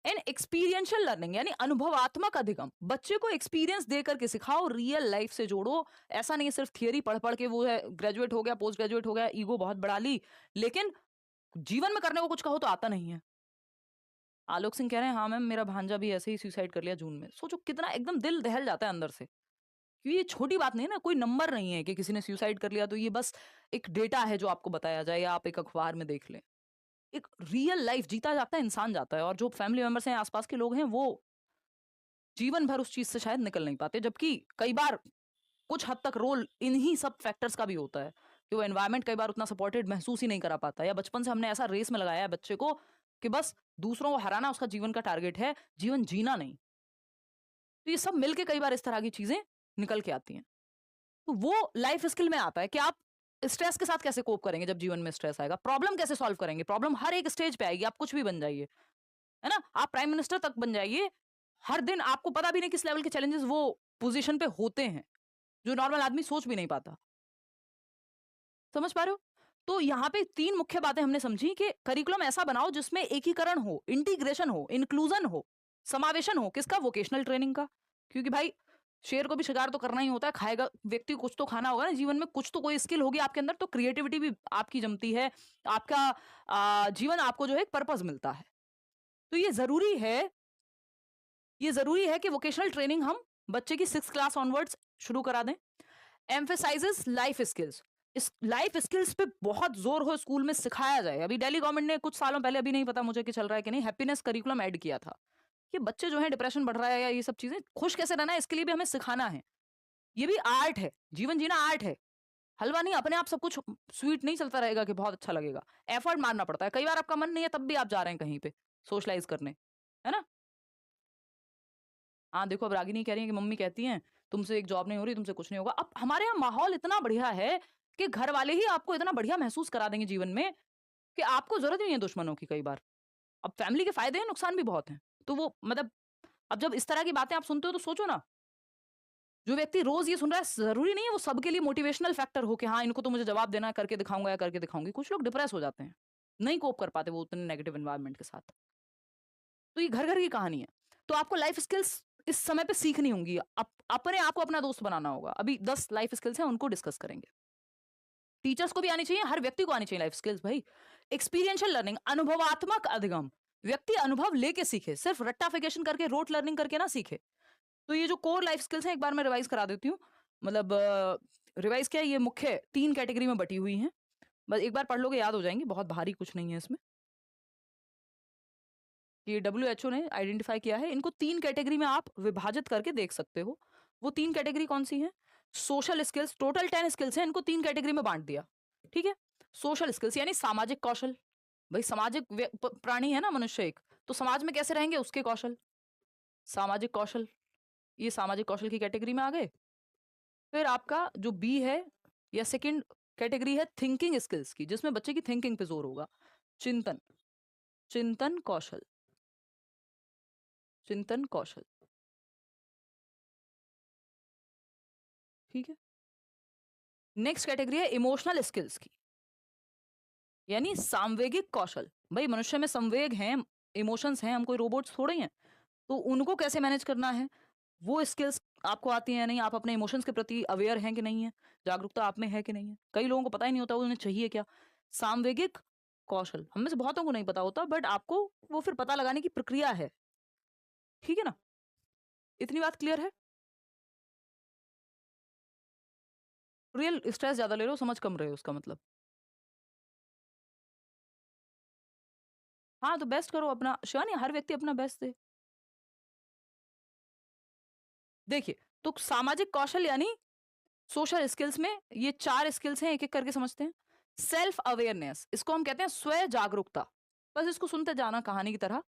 एंड एक्सपीरियंशियल लर्निंग यानी अनुभवात्मक अधिगम। बच्चे को एक्सपीरियंस दे करके सिखाओ, रियल लाइफ से जोड़ो। ऐसा नहीं है सिर्फ थियरी पढ़ पढ़ के वो है ग्रेजुएट हो गया, पोस्ट ग्रेजुएट हो गया, ईगो बहुत बढ़ा ली, लेकिन जीवन में करने को कुछ कहो तो आता नहीं है। आलोक सिंह कह रहे हैं हाँ मैम, मेरा भांजा भी ऐसे ही सुसाइड कर लिया जून में। सोचो कितना एकदम दिल दहल जाता है अंदर से। क्योंकि ये छोटी बात नहीं है ना, कोई नंबर नहीं है कि किसी ने सुसाइड कर लिया तो ये बस एक डेटा है जो आपको बताया जाए या आप एक अखबार में देख लें। एक रियल लाइफ जीता जाता है, इंसान जाता है, और जो फैमिली मेंबर्स हैं, आसपास के लोग हैं, वो जीवन भर उस चीज से शायद निकल नहीं पाते। जबकि कई बार कुछ हद तक रोल इन्हीं सब फैक्टर्स का भी होता है कि वो एनवायरनमेंट कई बार उतना सपोर्टेड महसूस ही नहीं करा पाता, या बचपन से हमने ऐसा रेस में लगाया है बच्चे को कि बस दूसरों को हराना उसका जीवन का टारगेट है, जीवन जीना नहीं। तो ये सब मिलके कई बार इस तरह की चीजें निकल के आती हैं। तो वो लाइफ स्किल में आता है कि आप स्ट्रेस के साथ कैसे कोप करेंगे जब जीवन में स्ट्रेस आएगा, प्रॉब्लम कैसे सॉल्व करेंगे। प्रॉब्लम हर एक स्टेज पे आएगी, आप कुछ भी बन जाइए, है ना? आप प्राइम मिनिस्टर तक बन जाइए, हर दिन आपको पता भी नहीं किस लेवल के चैलेंजेस वो पोजीशन पे होते हैं, जो नॉर्मल आदमी सोच भी नहीं पाता। समझ पा रहे हो? तो यहाँ पे 3 मुख्य बातें हमने समझी कि करिकुलम ऐसा बनाओ जिसमें एकीकरण हो, इंटीग्रेशन हो, इंक्लूजन हो, समावेशन हो। किसका? वोकेशनल ट्रेनिंग का। क्योंकि भाई शेर को भी शिकार तो करना ही होता है, खाएगा व्यक्ति को कुछ तो खाना होगा ना जीवन में, कुछ तो कोई स्किल होगी आपके अंदर, तो क्रिएटिविटी भी आपकी जमती है, आपका जीवन आपको जो है एक पर्पस मिलता है। तो ये जरूरी है कि वोकेशनल ट्रेनिंग हम बच्चे की 6th क्लास ऑनवर्ड्स शुरू करा दें। एम्फेसाइजेस लाइफ स्किल्स, इस लाइफ स्किल्स पे बहुत जोर हो स्कूल में सिखाया जाए। अभी दिल्ली गवर्नमेंट ने कुछ सालों पहले, अभी नहीं पता मुझे कि चल रहा है कि नहीं, हैप्पीनेस करिकुलम ऐड किया था कि बच्चे जो है डिप्रेशन बढ़ रहा है या ये सब चीजें, खुश कैसे रहना है इसके लिए भी हमें सिखाना है। ये भी आर्ट है, जीवन जीना आर्ट है। हलवा नहीं, अपने आप सब कुछ स्वीट नहीं चलता रहेगा कि बहुत अच्छा लगेगा, एफर्ट मारना पड़ता है। कई बार आपका मन नहीं है तब भी आप जा रहे हैं कहीं पे सोशलाइज करने, है ना। हाँ देखो, अब रागिनी कह रही है कि मम्मी कहती हैं तुमसे एक जॉब नहीं हो रही, तुमसे कुछ नहीं होगा। अब हमारे यहाँ माहौल इतना बढ़िया है कि घर वाले ही आपको इतना बढ़िया महसूस करा देंगे जीवन में कि आपको जरूरत ही नहीं है दुश्मनों की कई बार। अब फैमिली के फायदे हैं, नुकसान भी बहुत हैं। तो वो मतलब, अब जब इस तरह की बातें आप सुनते हो तो सोचो ना, जो व्यक्ति रोज ये सुन रहा है, जरूरी नहीं है वो सबके लिए मोटिवेशनल फैक्टर हो कि हाँ इनको तो मुझे जवाब देना है, करके दिखाऊंगा या करके दिखाऊंगी। कुछ लोग डिप्रेस हो जाते हैं, नहीं कोप कर पाते वो उतने नेगेटिव एनवायरनमेंट के साथ। तो ये घर घर की कहानी है। तो आपको लाइफ स्किल्स इस समय पे सीखनी होंगी, अपने आप को अपना दोस्त बनाना होगा। अभी 10 लाइफ स्किल्स हैं, उनको डिस्कस करेंगे। टीचर्स को भी आनी चाहिए, हर व्यक्ति को आनी चाहिए लाइफ स्किल्स भाई। एक्सपीरियंशियल लर्निंग, अनुभवात्मक अधिगम, व्यक्ति अनुभव लेके सीखे, सिर्फ रट्टाफिकेशन करके, रोट लर्निंग करके ना सीखे। तो ये जो कोर लाइफ स्किल्स हैं, एक बार मैं रिवाइज करा देती हूँ। मतलब रिवाइज क्या है, ये मुख्य 3 कैटेगरी में बटी हुई हैं। बस एक बार पढ़ लोगे याद हो जाएंगी, बहुत भारी कुछ नहीं है इसमें। ये WHO ने आइडेंटिफाई किया है, इनको 3 कैटेगरी में आप विभाजित करके देख सकते हो। वो 3 कैटेगरी कौन सी हैं? सोशल स्किल्स, टोटल 10 स्किल्स हैं, इनको 3 कैटेगरी में बांट दिया। ठीक है। सोशल स्किल्स यानी सामाजिक कौशल, भाई सामाजिक प्राणी है ना मनुष्य एक, तो समाज में कैसे रहेंगे उसके कौशल, सामाजिक कौशल, ये सामाजिक कौशल की कैटेगरी में आ गए। फिर आपका जो बी है या सेकंड कैटेगरी है थिंकिंग स्किल्स की, जिसमें बच्चे की थिंकिंग पे जोर होगा। चिंतन, चिंतन कौशल, चिंतन कौशल। ठीक है। नेक्स्ट कैटेगरी है इमोशनल स्किल्स की, यानी सांवेगिक कौशल। भाई मनुष्य में संवेग हैं, इमोशंस हैं, हम कोई रोबोट्स थोड़े हैं। तो उनको कैसे मैनेज करना है, वो स्किल्स आपको आती हैं या नहीं, आप अपने इमोशंस के प्रति अवेयर हैं कि नहीं है, जागरूकता आप में है कि नहीं है। कई लोगों को पता ही नहीं होता उन्हें चाहिए क्या। सांवेगिक कौशल हम में से बहुतों को नहीं पता होता, बट आपको वो फिर पता लगाने की प्रक्रिया है। ठीक है ना, इतनी बात क्लियर है। रियल स्ट्रेस ज्यादा ले रहे हो, समझ कम रहे हो उसका मतलब। हाँ तो बेस्ट करो अपना, शिवानी हर व्यक्ति अपना बेस्ट दे। देखिए, तो सामाजिक कौशल यानी सोशल स्किल्स में ये 4 स्किल्स हैं, एक एक करके समझते हैं। सेल्फ अवेयरनेस, इसको हम कहते हैं स्व जागरूकता। बस इसको सुनते जाना कहानी की तरह।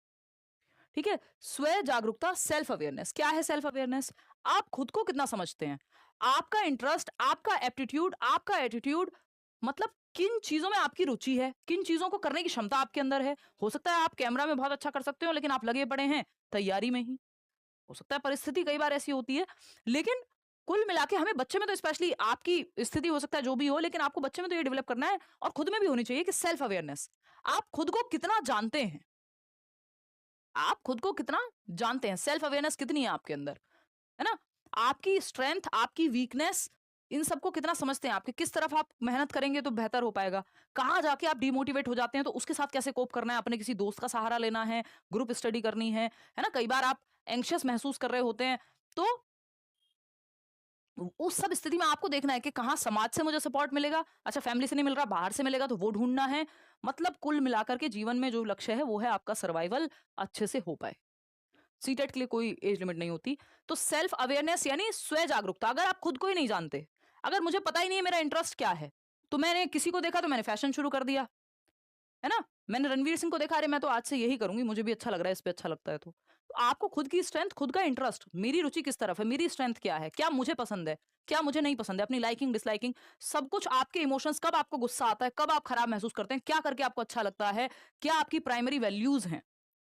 ठीक है। स्व जागरूकता, सेल्फ अवेयरनेस। क्या है सेल्फ अवेयरनेस? आप खुद को कितना समझते हैं, आपका इंटरेस्ट, आपका एप्टीट्यूड, आपका एटीट्यूड, मतलब किन चीजों में आपकी रुचि है, किन चीजों को करने की क्षमता आपके अंदर है। हो सकता है आप कैमरा में बहुत अच्छा कर सकते हो, लेकिन आप लगे पड़े हैं तैयारी में ही। हो सकता है परिस्थिति कई बार ऐसी होती है, लेकिन कुल मिला के हमें बच्चे में तो, स्पेशली आपकी स्थिति हो सकता है जो भी हो, लेकिन आपको बच्चे में तो ये डेवलप करना है, और खुद में भी होनी चाहिए कि सेल्फ अवेयरनेस। आप खुद को कितना जानते हैं, आप खुद को कितना जानते हैं, सेल्फ अवेयरनेस कितनी है आपके अंदर, है ना। आपकी स्ट्रेंथ, आपकी वीकनेस, इन सबको कितना समझते हैं, आपके किस तरफ आप मेहनत करेंगे तो बेहतर हो पाएगा। कहाँ जाके आप डिमोटिवेट हो जाते हैं तो उसके साथ कैसे कोप करना है, अपने किसी दोस्त का सहारा लेना है, ग्रुप स्टडी करनी है ना। कई बार आप एंग्शियस महसूस कर रहे होते हैं, तो उस सब स्थिति में आपको देखना है कि कहाँ समाज से मुझे सपोर्ट मिलेगा, अच्छा फैमिली से नहीं मिल रहा, बाहर से मिलेगा तो वो ढूंढना है। मतलब कुल मिलाकर के जीवन में जो लक्ष्य है वो है आपका सर्वाइवल अच्छे से हो पाए। सीटेट के लिए कोई एज लिमिट नहीं होती। तो सेल्फ अवेयरनेस यानी स्व जागरूकता। अगर आप खुद को ही नहीं जानते, अगर मुझे पता ही नहीं है मेरा इंटरेस्ट क्या है, तो मैंने किसी को देखा तो मैंने फैशन शुरू कर दिया, है ना। मैंने रणवीर सिंह को देखा, अरे मैं तो आज से यही करूंगी, मुझे भी अच्छा लग रहा है, इस पे अच्छा लगता है। तो आपको खुद की स्ट्रेंथ, खुद का इंटरेस्ट, मेरी रुचि किस तरफ है, मेरी स्ट्रेंथ क्या है, क्या मुझे पसंद है, क्या मुझे नहीं पसंद है, अपनी लाइकिंग डिसलाइकिंग सब कुछ, आपके इमोशंस, कब आपको गुस्सा आता है, कब आप खराब महसूस करते हैं, क्या करके आपको अच्छा लगता है, क्या आपकी प्राइमरी वैल्यूज हैं,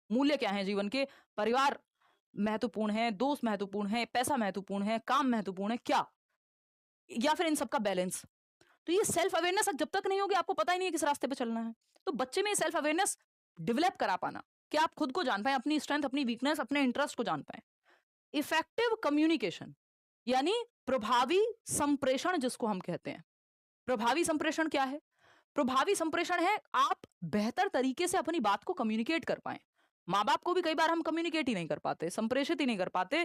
मूल्य क्या है जीवन के, परिवार महत्वपूर्ण है, दोस्त महत्वपूर्ण है, पैसा महत्वपूर्ण है, काम महत्वपूर्ण है क्या, या फिर इन सबका बैलेंस। तो ये सेल्फ अवेयरनेस जब तक नहीं होगी, आपको पता ही नहीं है किस रास्ते पे चलना है। तो बच्चे में सेल्फ अवेयरनेस डेवलप करा पाना कि आप खुद को जान पाए, अपनी स्ट्रेंथ, अपनी वीकनेस, अपने इंटरेस्ट को जान पाए। इफेक्टिव कम्युनिकेशन, यानी प्रभावी संप्रेषण जिसको हम कहते हैं। प्रभावी संप्रेषण क्या है? प्रभावी संप्रेषण है आप बेहतर तरीके से अपनी बात को कम्युनिकेट कर पाए। माँ बाप को भी कई बार हम कम्युनिकेट ही नहीं कर पाते, संप्रेषित ही नहीं कर पाते,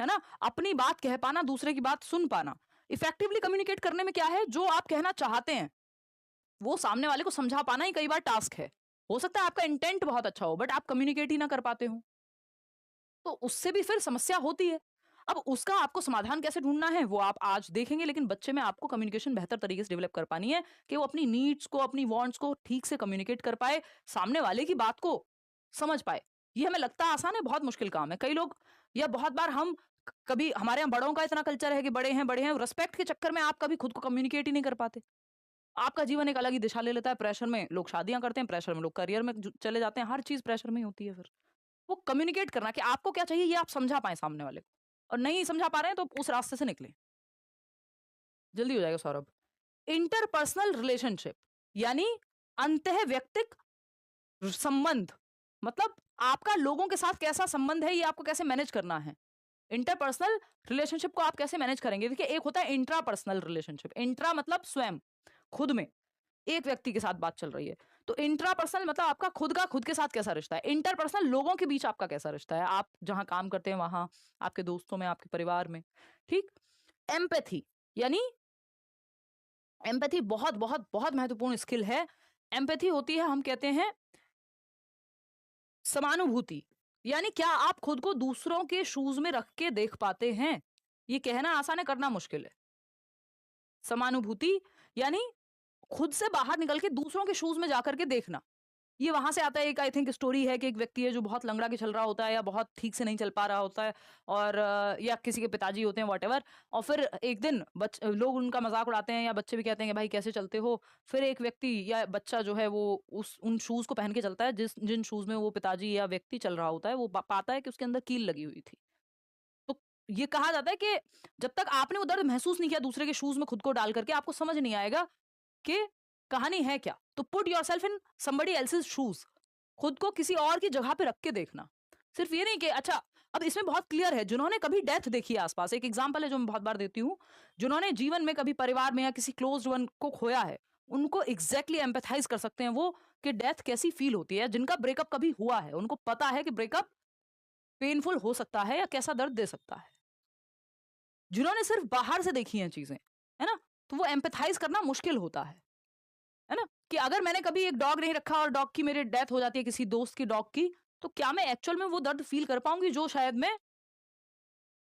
है ना? अपनी बात कह पाना, दूसरे की बात सुन पाना। इफेक्टिवली कम्युनिकेट करने में क्या है, जो आप कहना चाहते हैं वो सामने वाले को समझा पाना ही कई बार टास्क है। हो सकता है आपका इंटेंट बहुत अच्छा हो बट आप कम्युनिकेट ही ना कर पाते हो, तो उससे भी फिर समस्या होती है। अब उसका आपको समाधान कैसे ढूंढना है वो आप आज देखेंगे, लेकिन बच्चे में आपको कम्युनिकेशन बेहतर तरीके से डेवलप कर पानी है कि वो अपनी नीड्स को, अपनी वांट्स को ठीक से कम्युनिकेट कर पाए, सामने वाले की बात को समझ पाए। ये हमें लगता है आसान है, बहुत मुश्किल काम है। कई लोग, या बहुत बार हम कभी हमारे यहाँ बड़ों का इतना कल्चर है कि बड़े हैं, रिस्पेक्ट के चक्कर में आप कभी खुद को कम्युनिकेट ही नहीं कर पाते। आपका जीवन एक अलग ही दिशा ले लेता है। प्रेशर में लोग शादियां करते हैं, प्रेशर में लोग करियर में चले जाते हैं, हर चीज प्रेशर में ही होती है। फिर वो कम्युनिकेट करना कि आपको क्या चाहिए ये आप समझा पाए सामने वाले को, और नहीं समझा पा रहे हैं तो उस रास्ते से निकले। जल्दी हो जाएगा सौरभ। इंटरपर्सनल रिलेशनशिप यानी अंतः व्यक्तिक संबंध, मतलब आपका लोगों के साथ कैसा संबंध है, ये आपको कैसे मैनेज करना है। इंटरपर्सनल रिलेशनशिप को आप कैसे मैनेज करेंगे? देखिए, एक होता है इंट्रापर्सनल रिलेशनशिप। इंट्रा मतलब स्वयं, खुद में एक व्यक्ति के साथ बात चल रही है। तो इंट्रापर्सनल मतलब आपका खुद का खुद के साथ कैसा रिश्ता है। इंटरपर्सनल लोगों के बीच आपका कैसा रिश्ता है, आप जहां काम करते हैं वहां, आपके दोस्तों में, आपके परिवार में। ठीक। एम्पैथी यानी, एम्पैथी बहुत बहुत बहुत महत्वपूर्ण स्किल है। एम्पैथी होती है, हम कहते हैं, समानुभूति। यानी क्या आप खुद को दूसरों के शूज में रख के देख पाते हैं? ये कहना आसान है, करना मुश्किल है। समानुभूति यानी खुद से बाहर निकल के दूसरों के शूज में जाकर के देखना। ये वहां से आता है। एक आई थिंक स्टोरी है कि एक व्यक्ति है जो बहुत लंगड़ा के चल रहा होता है, या बहुत ठीक से नहीं चल पा रहा होता है, और या किसी के पिताजी होते हैं वॉटेवर, और फिर एक दिन लोग उनका मजाक उड़ाते हैं, या बच्चे भी कहते हैं कि भाई कैसे चलते हो। फिर एक व्यक्ति या बच्चा जो है वो उन शूज को पहन के चलता है जिन शूज में वो पिताजी या व्यक्ति चल रहा होता है। वो पाता है कि उसके अंदर कील लगी हुई थी। तो ये कहा जाता है कि जब तक आपने वो दर्द महसूस नहीं किया दूसरे के शूज में खुद को डाल करके, आपको समझ नहीं आएगा कि कहानी है क्या। तो put yourself in somebody else's shoes, खुद को किसी और की जगह पे रख के देखना। सिर्फ ये नहीं कि अच्छा, अब इसमें बहुत क्लियर है, जिन्होंने कभी डेथ देखी है आसपास, एक एग्जांपल है जो मैं बहुत बार देती हूँ, जिन्होंने जीवन में कभी परिवार में या किसी क्लोज वन को खोया है, उनको एग्जैक्टली एम्पैथाइज कर सकते हैं वो, कि डेथ कैसी फील होती है। जिनका ब्रेकअप कभी हुआ है उनको पता है कि ब्रेकअप पेनफुल हो सकता है या कैसा दर्द दे सकता है। जिन्होंने सिर्फ बाहर से देखी हैं चीजें, है ना, तो वो एम्पैथाइज करना मुश्किल होता है ना। कि अगर मैंने कभी एक डॉग नहीं रखा और डॉग की मेरी डेथ हो जाती है, किसी दोस्त की डॉग की, तो क्या मैं एक्चुअल में वो दर्द फील कर पाऊंगी जो शायद मैं,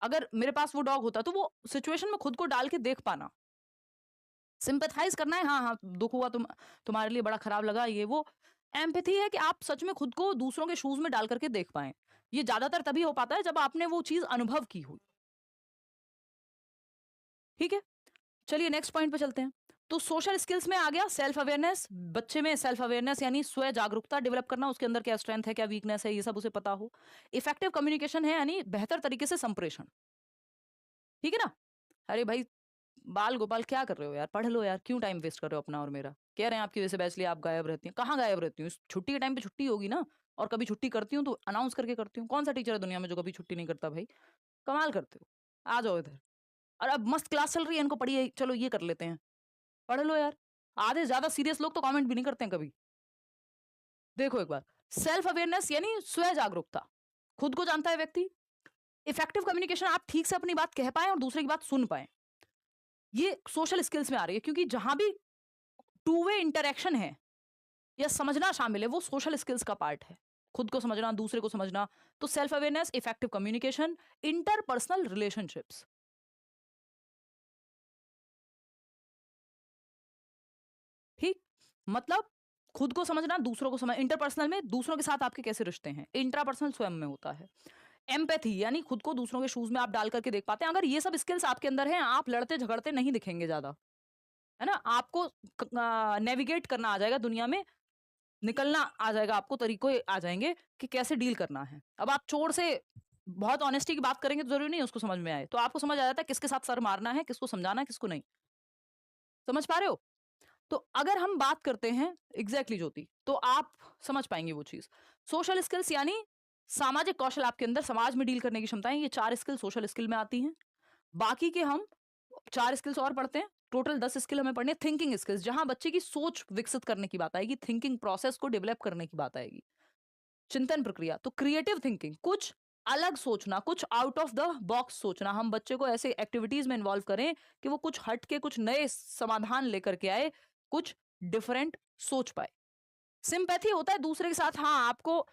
अगर मेरे पास वो डॉग होता, तो वो सिचुएशन में खुद को डाल के देख पाना, सिंपैथाइज करना है। हाँ हाँ, दुख हुआ, तुम्हारे लिए बड़ा खराब लगा, ये वो। एम्पैथी है कि आप सच में खुद को दूसरों के शूज में डाल करके देख पाए। ये ज्यादातर तभी हो पाता है जब आपने वो चीज अनुभव की हुई। ठीक है, चलिए नेक्स्ट पॉइंट पे चलते हैं। तो सोशल स्किल्स में आ गया सेल्फ अवेयरनेस। बच्चे में सेल्फ अवेयरनेस यानी स्व जागरूकता डेवलप करना, उसके अंदर क्या स्ट्रेंथ है, क्या वीकनेस है, ये सब उसे पता हो। इफेक्टिव कम्युनिकेशन है यानी बेहतर तरीके से संप्रेषण। ठीक है ना। अरे भाई, बाल गोपाल क्या कर रहे हो यार, पढ़ लो यार, क्यों टाइम वेस्ट कर रहे हो अपना और मेरा। कह रहे हैं आपकी वजह से बैच लिया, आप गायब रहती हैं। कहाँ गायब रहती हूँ, छुट्टी के टाइम पे छुट्टी होगी ना। और कभी छुट्टी करती हूँ तो अनाउंस करके करती हूँ। कौन सा टीचर है दुनिया में जो कभी छुट्टी नहीं करता भाई। कमाल करते हो। आ जाओ इधर। और अब मस्त क्लास चल रही है, इनको पढ़िए, चलो ये कर लेते हैं। पढ़ लो यार। आधे ज्यादा सीरियस लोग तो कमेंट भी नहीं करते हैं कभी। देखो एक बार, सेल्फ अवेयरनेस यानी स्व जागरूकता, खुद को जानता है व्यक्ति। इफेक्टिव कम्युनिकेशन, आप ठीक से अपनी बात कह पाए और दूसरे की बात सुन पाए। ये सोशल स्किल्स में आ रही है, क्योंकि जहां भी टू वे इंटरेक्शन है या समझना शामिल है, वो सोशल स्किल्स का पार्ट है। खुद को समझना, दूसरे को समझना। तो self awareness, effective communication, interpersonal relationships. ठीक। मतलब खुद को समझना, दूसरों को समझ, इंटरपर्सनल में दूसरों के साथ आपके कैसे रिश्ते हैं, इंट्रापर्सनल स्वयं में होता है। एम्पैथी यानी खुद को दूसरों के शूज में आप डाल करके देख पाते हैं। अगर ये सब स्किल्स आपके अंदर हैं, आप लड़ते झगड़ते नहीं दिखेंगे ज्यादा, है ना। आपको नेविगेट करना आ जाएगा दुनिया में, निकलना आ जाएगा, आपको तरीके आ जाएंगे कि कैसे डील करना है। अब आप चोर से बहुत ऑनेस्टी की बात करेंगे तो जरूरी नहीं उसको समझ में आए, तो आपको समझ आ जाता है किसके साथ सर मारना है, किसको समझाना है, किसको नहीं। समझ पा रहे हो। तो अगर हम बात करते हैं एग्जैक्टली ज्योति, तो आप समझ पाएंगे वो चीज। सोशल स्किल्स यानी सामाजिक कौशल, आपके अंदर समाज में डील करने की क्षमताएं, ये चार स्किल सोशल स्किल में आती हैं। बाकी के हम 4 स्किल्स और पढ़ते हैं, टोटल 10 स्किल हमें पढ़नी है। थिंकिंग स्किल्स, जहां बच्चे की सोच विकसित करने की बात आएगी, थिंकिंग प्रोसेस को डेवलप करने की बात आएगी, चिंतन प्रक्रिया। तो क्रिएटिव थिंकिंग, कुछ अलग सोचना, कुछ आउट ऑफ द बॉक्स सोचना। हम बच्चे को ऐसे एक्टिविटीज में इन्वॉल्व करें कि वो कुछ हट के कुछ नए समाधान लेकर के आए, कुछ डिफरेंट सोच पाए। सिंपैथी होता है दूसरे के साथ, हाँ आपको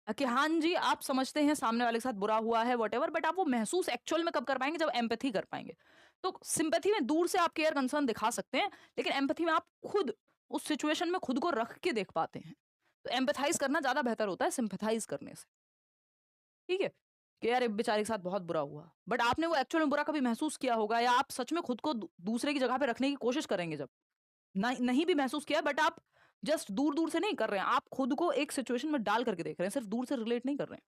कि हाँ जी, आप समझते हैं सामने वाले के साथ बुरा हुआ है व्हाटएवर, बट आप वो महसूस एक्चुअल में कब कर पाएंगे? जब एम्पैथी कर पाएंगे। तो सिंपैथी में दूर से आप केयर कंसर्न दिखा सकते हैं, लेकिन एम्पैथी में आप खुद उस सिचुएशन में खुद को रख के देख पाते हैं। तो एम्पैथाइज करना ज्यादा बेहतर होता है सिंपैथाइज करने से। ठीक है, कि यार एक बेचारे के साथ बहुत बुरा हुआ, बट आपने वो एक्चुअल में बुरा कभी महसूस किया होगा, या आप सच में खुद को दूसरे की जगह पे रखने की कोशिश करेंगे जब नहीं भी महसूस किया, बट आप जस्ट दूर दूर से नहीं कर रहे हैं, आप खुद को एक सिचुएशन में डाल करके देख रहे हैं, सिर्फ दूर से रिलेट नहीं कर रहे हैं।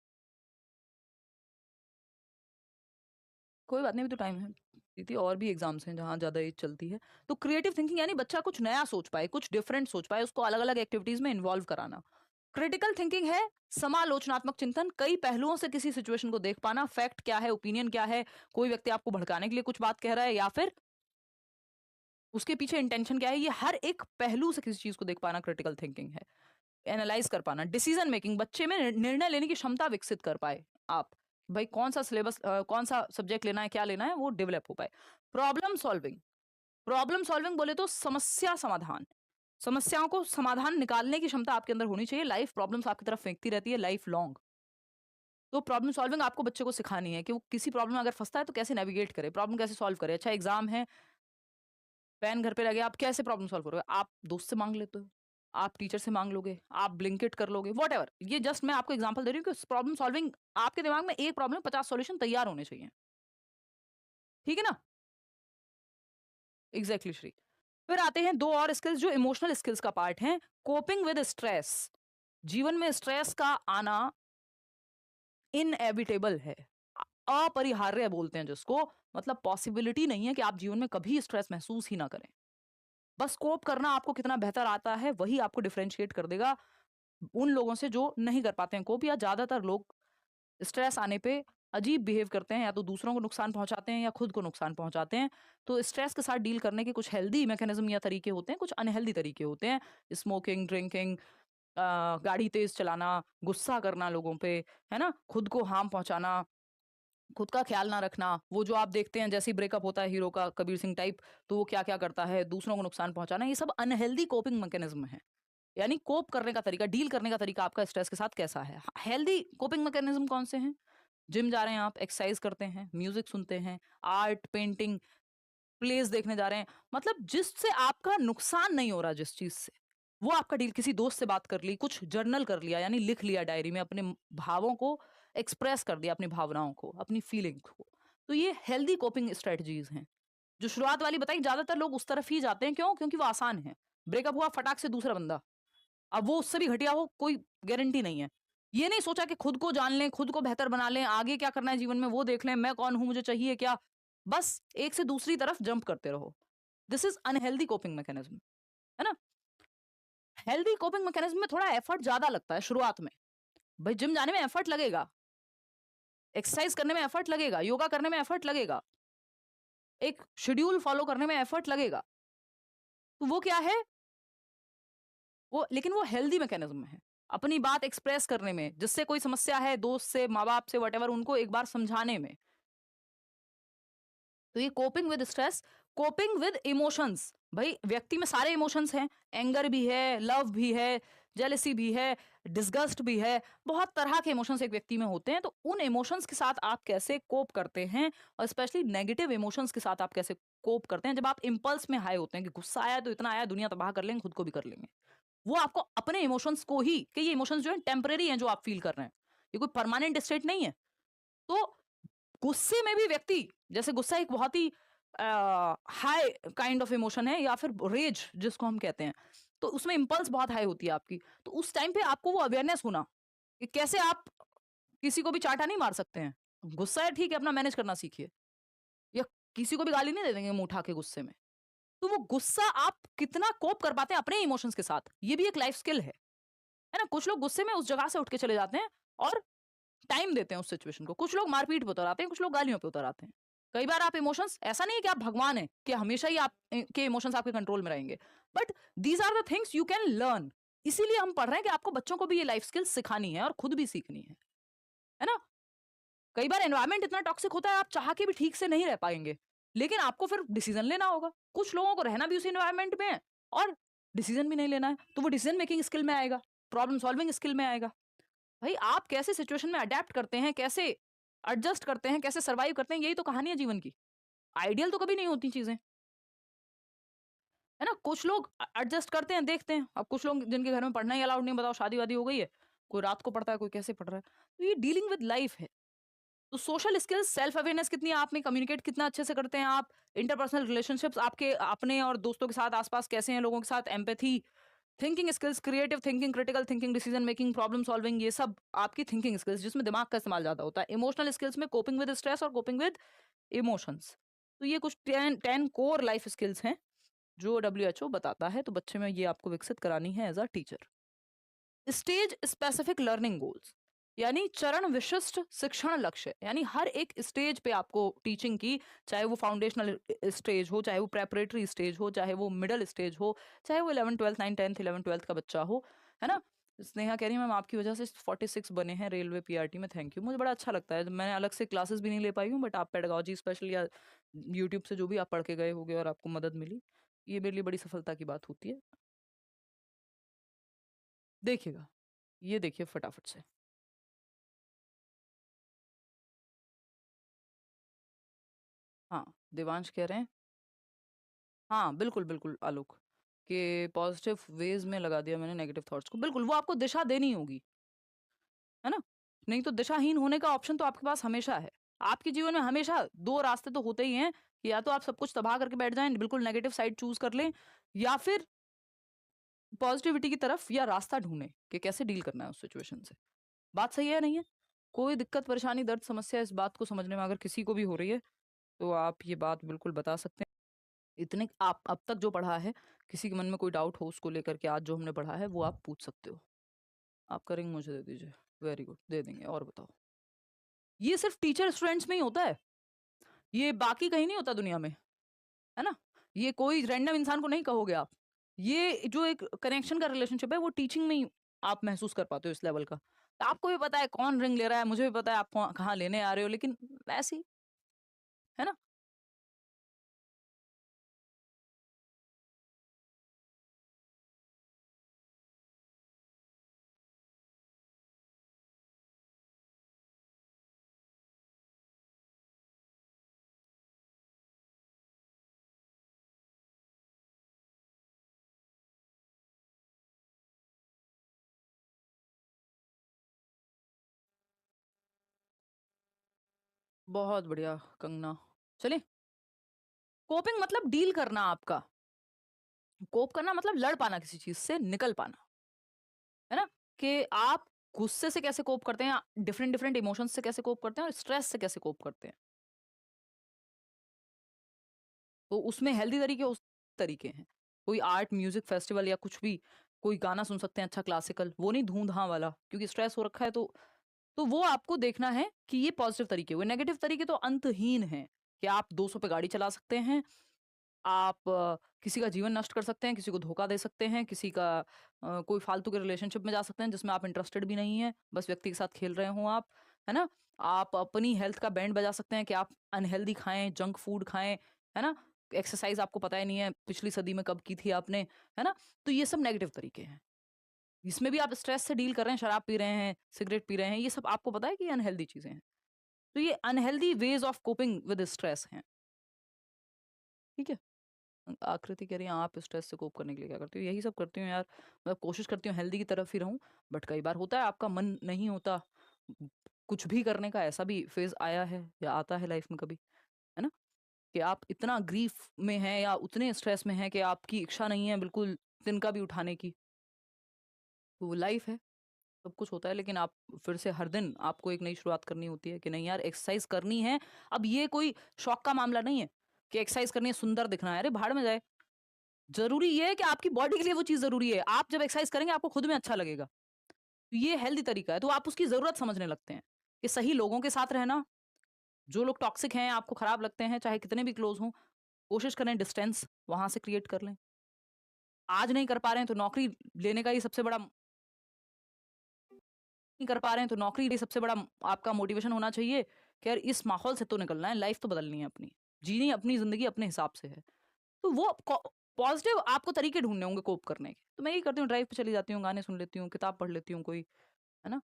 कोई बात नहीं, अभी तो टाइम है। दीदी और भी एग्जाम्स हैं जहाँ ज्यादा एज चलती है। तो क्रिएटिव थिंकिंग यानी बच्चा कुछ नया सोच पाए, कुछ डिफरेंट सोच पाए, उसको अलग अलग एक्टिविटीज में इन्वॉल्व कराना। क्रिटिकल थिंकिंग है समालोचनात्मक चिंतन, कई पहलुओं से किसी सिचुएशन को देख पाना, फैक्ट क्या है, ओपिनियन क्या है, कोई व्यक्ति आपको भड़काने के लिए कुछ बात कह रहा है या फिर उसके पीछे इंटेंशन क्या है, ये हर एक पहलू से किसी चीज को देख पाना क्रिटिकल थिंकिंग है। एनालाइज कर पाना, डिसीजन मेकिंग, बच्चे में निर्णय लेने की क्षमता विकसित कर पाए आप, भाई कौन सा सिलेबस, कौन सा सब्जेक्ट लेना है, क्या लेना है, वो डेवलप हो पाए। प्रॉब्लम सॉल्विंग, प्रॉब्लम सॉल्विंग बोले तो समस्या समाधान, समस्याओं को समाधान निकालने की क्षमता आपके अंदर होनी चाहिए। लाइफ प्रॉब्लम्स आपकी तरफ फेंकती रहती है लाइफ लॉन्ग। तो प्रॉब्लम सॉल्विंग आपको बच्चे को सिखानी है कि वो किसी प्रॉब्लम में अगर फंसता है तो कैसे नेविगेट करे, प्रॉब्लम कैसे सॉल्व करे। अच्छा एग्जाम है, पेन घर पे रह गया, आप कैसे प्रॉब्लम सॉल्व करोगे? आप दोस्त से मांग लेते हो, आप टीचर से मांग लोगे, आप ब्लिंकिट कर लोगे, वॉट एवर। ये जस्ट मैं आपको एग्जांपल दे रही हूँ कि प्रॉब्लम सॉल्विंग, आपके दिमाग में एक प्रॉब्लम 50 सॉल्यूशन तैयार होने चाहिए। ठीक है ना? एग्जैक्टली श्री। फिर आते हैं दो और स्किल्स जो इमोशनल स्किल्स का पार्ट है, कोपिंग विद स्ट्रेस। जीवन में स्ट्रेस का आना इनएविटेबल है, अपरिहार्य बोलते हैं जिसको, मतलब पॉसिबिलिटी नहीं है कि आप जीवन में कभी स्ट्रेस महसूस ही ना करें। बस कोप करना आपको कितना बेहतर आता है वही आपको डिफरेंशिएट कर देगा उन लोगों से जो नहीं कर पाते हैं कोप, या ज्यादातर लोग स्ट्रेस आने पे अजीब बिहेव करते हैं, या तो दूसरों को नुकसान पहुंचाते हैं या खुद को नुकसान पहुंचाते हैं। तो स्ट्रेस के साथ डील करने के कुछ हेल्दी मैकेनिज्म या तरीके होते हैं, कुछ अनहेल्दी तरीके होते हैं। स्मोकिंग, ड्रिंकिंग, गाड़ी तेज चलाना, गुस्सा करना लोगों पे, है ना, खुद को हार्म पहुंचाना, खुद का ख्याल ना रखना। वो जो आप देखते हैं जैसे ब्रेकअप होता है हीरो का, कबीर सिंह टाइप, तो वो क्या क्या करता है, दूसरों को नुकसान पहुंचाना, ये सब अनहेल्दी कोपिंग मैकेनिज्म है। यानी कोप करने का तरीका, डील करने का तरीका आपका स्ट्रेस के साथ कैसा है। हेल्दी कोपिंग मैकेनिज्म कौन से हैं? जिम जा रहे हैं आप, एक्सरसाइज करते हैं, म्यूजिक सुनते हैं, आर्ट, पेंटिंग, प्लेस देखने जा रहे हैं, मतलब जिससे आपका नुकसान नहीं हो रहा, जिस चीज से, वो आपका डील। किसी दोस्त से बात कर ली, कुछ जर्नल कर लिया, यानी लिख लिया डायरी में, अपने भावों को एक्सप्रेस कर दिया, अपनी भावनाओं को, अपनी फीलिंग को। तो ये हेल्दी कोपिंग स्ट्रेटजीज हैं। जो शुरुआत वाली बताई, ज्यादातर लोग उस तरफ ही जाते हैं, क्यों? क्योंकि वो आसान है। ब्रेकअप हुआ, फटाक से दूसरा बंदा, अब वो उससे भी घटिया हो कोई गारंटी नहीं है। ये नहीं सोचा कि खुद को जान लें, खुद को बेहतर बना लें, आगे क्या करना है जीवन में वो देख लें, मैं कौन हूं, मुझे चाहिए क्या। बस एक से दूसरी तरफ जंप करते रहो। This is unhealthy coping mechanism, है ना? हेल्दी कोपिंग मैकेनिज्म में थोड़ा एफर्ट ज्यादा लगता है शुरुआत में। भाई जिम जाने में एफर्ट लगेगा, एक्सरसाइज करने में एफर्ट लगेगा, योगा करने में एफर्ट लगेगा, एक शेड्यूल फॉलो करने में एफर्ट लगेगा। तो वो क्या है, वो लेकिन वो हेल्दी मैकेनिज्म है अपनी बात एक्सप्रेस करने में, जिससे कोई समस्या है दोस्त से, माँ बाप से, वट उनको एक बार समझाने में। तो ये coping with stress. Coping with emotions, भाई व्यक्ति में सारे इमोशंस हैं, एंगर भी है, लव भी है, जेलसी भी है, डिस्गस्ट भी है, बहुत तरह के इमोशंस एक व्यक्ति में होते हैं। तो उन इमोशंस के साथ आप कैसे कोप करते हैं, और स्पेशली नेगेटिव इमोशंस के साथ आप कैसे कोप करते हैं जब आप इंपल्स में हाई होते हैं कि गुस्सा आया तो इतना आया, दुनिया तबाह कर लेंगे, खुद को भी कर लेंगे। वो आपको अपने इमोशंस को ही, कि ये इमोशंस जो है टेम्परेरी हैं जो आप फील कर रहे हैं, ये कोई परमानेंट स्टेट नहीं है। तो गुस्से में भी व्यक्ति, जैसे गुस्सा एक बहुत ही हाई काइंड ऑफ इमोशन है, या फिर रेज जिसको हम कहते हैं, तो उसमें इंपल्स बहुत हाई होती है आपकी। तो उस टाइम पे आपको वो अवेयरनेस होना कि कैसे आप किसी को भी चाटा नहीं मार सकते हैं। गुस्सा है ठीक है, अपना मैनेज करना सीखिए, या किसी को भी गाली नहीं दे देंगे मुंह उठा के गुस्से में। तो वो गुस्सा आप कितना कोप कर पाते हैं अपने इमोशंस के साथ, ये भी एक लाइफ स्किल है ना? कुछ लोग गुस्से में उस जगह से उठ के चले जाते हैं और टाइम देते हैं उस सिचुएशन को। कुछ लोग मारपीट पे उतर आते हैं, कुछ लोग गालियों पे उतर आते हैं। कई बार आप इमोशंस, ऐसा नहीं है कि आप भगवान हैं कि हमेशा ही आप के इमोशंस आपके कंट्रोल में रहेंगे, but these are the things you can learn. इसीलिए हम पढ़ रहे हैं कि आपको बच्चों को भी ये लाइफ स्किल्स सिखानी है और खुद भी सीखनी है ना? कई बार एनवायरनमेंट इतना टॉक्सिक होता है, आप चाह के भी ठीक से नहीं रह पाएंगे, लेकिन आपको फिर डिसीजन लेना होगा। कुछ लोगों को रहना भी उसी एनवायरनमेंट में है और डिसीजन भी नहीं लेना है, तो वो डिसीजन मेकिंग स्किल में आएगा, प्रॉब्लम सॉल्विंग स्किल में आएगा। भाई आप कैसे सिचुएशन में अडेप्ट करते हैं, कैसे एडजस्ट करते हैं, कैसे सर्वाइव करते हैं, यही तो कहानी है जीवन की। आइडियल तो कभी नहीं होती चीजें, है ना? कुछ लोग एडजस्ट करते हैं, देखते हैं। अब कुछ लोग जिनके घर में पढ़ना ही अलाउड नहीं, बताओ शादी वादी हो गई है, कोई रात को पढ़ता है, कोई कैसे पढ़ रहा है। तो ये डीलिंग विद लाइफ है। तो सोशल स्किल्स, सेल्फ अवेयरनेस कितनी है आप में, कम्युनिकेट कितना अच्छे से करते हैं आप, इंटरपर्सनल रिलेशनशिप्स आपके अपने और दोस्तों के साथ, आसपास कैसे हैं लोगों के साथ, empathy, thinking skills, creative thinking, critical thinking, decision making, problem solving, ये सब आपकी थिंकिंग स्किल्स जिसमें दिमाग का इस्तेमाल ज्यादा होता है। इमोशनल स्किल्स में कोपिंग विद स्ट्रेस और कोपिंग विद इमोशंस। तो ये कुछ 10 कोर लाइफ स्किल्स हैं जो डब्ल्यूएचओ बताता है, तो बच्चे में ये आपको विकसित करानी है as a teacher. Stage specific learning goals, यानी चरण विशिष्ट शिक्षण लक्ष्य, यानी हर एक स्टेज पे आपको टीचिंग की, चाहे वो फाउंडेशनल स्टेज हो, चाहे वो प्रेपरेटरी स्टेज हो, चाहे वो मिडिल स्टेज हो, चाहे वो 11 12 9 10 11 12 का बच्चा हो, है ना? स्नेहा कह रही है मैम आपकी वजह से 46 बने हैं रेलवे पीआरटी में, थैंक यू। मुझे बड़ा अच्छा लगता है, मैंने अलग से क्लासेस भी नहीं ले पाई हूँ, बट आप पेडागोजी स्पेशल या यूट्यूब से जो भी आप पढ़ के गए होगे और आपको मदद मिली, ये मेरे लिए बड़ी सफलता की बात होती है। देखिएगा, ये देखिए फटाफट से। हाँ, देवांश कह रहे हैं। हाँ, बिल्कुल, बिल्कुल आलोक, कि पॉज़िटिव वेज़ में लगा दिया मैंने नेगेटिव थॉट्स को। बिल्कुल, वो आपको दिशा देनी होगी, है ना? नहीं तो दिशाहीन होने का ऑप्शन तो आपके पास हमेशा है। आपके जीवन में हमेशा 2 रास्ते तो होते ही हैं, कि या तो आप सब कुछ तबाह करके बैठ जाएँ, बिल्कुल नेगेटिव साइड चूज़ कर लें, या फिर पॉज़िटिविटी की तरफ या रास्ता ढूँढें कि कैसे डील करना है उस सिचुएशन से। बात सही है या नहीं है? कोई दिक्कत, परेशानी, दर्द, समस्या इस बात को समझने में अगर किसी को भी हो रही है, तो आप ये बात बिल्कुल बता सकते हैं। इतने आप अब तक जो पढ़ा है, किसी के मन में कोई डाउट हो उसको लेकर के, आज जो हमने पढ़ा है वो आप पूछ सकते हो। आपका रिंग मुझे दे दीजिए। वेरी गुड, दे देंगे। और बताओ? ये सिर्फ़ टीचर स्टूडेंट्स में ही होता है। ये बाकी कहीं नहीं होता दुनिया में, है ना? ये कोई रैंडम इंसान को नहीं कहोगे आप। ये जो एक कनेक्शन का रिलेशनशिप है वो टीचिंग में ही आप महसूस कर पाते हो इस लेवल का। आपको भी पता है कौन रिंग ले रहा है, मुझे भी पता है आप कहाँ लेने आ रहे हो, लेकिन वैसे ही, है ना? बहुत बढ़िया कंगना। चलिए, कोपिंग मतलब डील करना आपका। कोप करना मतलब लड़ पाना किसी चीज़ से, निकल पाना। है ना? कि आप गुस्से से कैसे कोप करते हैं, डिफरेंट डिफरेंट इमोशंस से कैसे कोप करते हैं और स्ट्रेस से कैसे कोप करते हैं। तो उसमें हेल्दी तरीके उस तरीके हैं। कोई आर्ट, म्यूजिक फेस्टिवल या कुछ भी, कोई गाना सुन सकते हैं अच्छा क्लासिकल, वो नहीं धूम-धाम वाला, क्योंकि स्ट्रेस हो रखा है तो वो आपको देखना है कि ये पॉजिटिव तरीके हुए। नेगेटिव तरीके तो अंतहीन हैं, कि आप 200 पे गाड़ी चला सकते हैं, आप किसी का जीवन नष्ट कर सकते हैं, किसी को धोखा दे सकते हैं, किसी का कोई फालतू के रिलेशनशिप में जा सकते हैं जिसमें आप इंटरेस्टेड भी नहीं हैं, बस व्यक्ति के साथ खेल रहे हों आप, है ना? आप अपनी हेल्थ का बैंड बजा सकते हैं कि आप अनहेल्दी खाएँ, जंक फूड खाएँ, है ना? एक्सरसाइज़ आपको पता ही नहीं है पिछली सदी में कब की थी आपने, है ना? तो ये सब नेगेटिव तरीके हैं। इसमें भी आप स्ट्रेस से डील कर रहे हैं, शराब पी रहे हैं, सिगरेट पी रहे हैं, ये सब आपको पता है कि ये अनहेल्दी चीज़ें हैं। तो ये unhealthy ways of coping with stress हैं, ठीक है? आकृति कह रही है आप स्ट्रेस से कोप करने के लिए क्या करती हो? यही सब करती हूँ यार, मतलब कोशिश करती हूँ हेल्दी की तरफ ही रहूँ, बट कई बार होता है आपका मन नहीं होता, कुछ भी करने का, ऐसा भी फेज़ आया है या आता है लाइफ में कभी, है ना? कि आप इतना ग्रीफ में हैं या उतने स्ट्रेस में हैं कि आपकी इच्छा नहीं है बिल्कुल तिनका भी उठाने की, तो वो लाइफ है, सब कुछ होता है, लेकिन आप फिर से हर दिन आपको एक नई शुरुआत करनी होती है कि नहीं यार एक्सरसाइज करनी है। अब ये कोई शौक का मामला नहीं है कि एक्सरसाइज करनी है, सुंदर दिखना है, अरे भाड़ में जाए। ज़रूरी ये है कि आपकी बॉडी के लिए वो चीज़ ज़रूरी है। आप जब एक्सरसाइज करेंगे आपको खुद में अच्छा लगेगा। तो ये हेल्दी तरीका है, तो आप उसकी ज़रूरत समझने लगते हैं। कि सही लोगों के साथ रहना, जो लोग टॉक्सिक हैं, आपको खराब लगते हैं, चाहे कितने भी क्लोज़ हों, कोशिश करें डिस्टेंस वहाँ से क्रिएट कर लें। आज नहीं कर पा रहे हैं तो नौकरी लेने का ही सबसे बड़ा नहीं कर पा रहे हैं तो नौकरी ही सबसे बड़ा आपका मोटिवेशन होना चाहिए कि यार इस माहौल से तो निकलना है, लाइफ़ तो बदलनी है अपनी। जीनी अपनी ज़िंदगी अपने हिसाब से है। तो वो पॉजिटिव आपको तरीके ढूँढने होंगे कोप करने के। तो मैं यही करती हूँ, ड्राइव पे चली जाती हूँ, गाने सुन लेती हूँ, किताब पढ़ लेती हूँ कोई, है ना?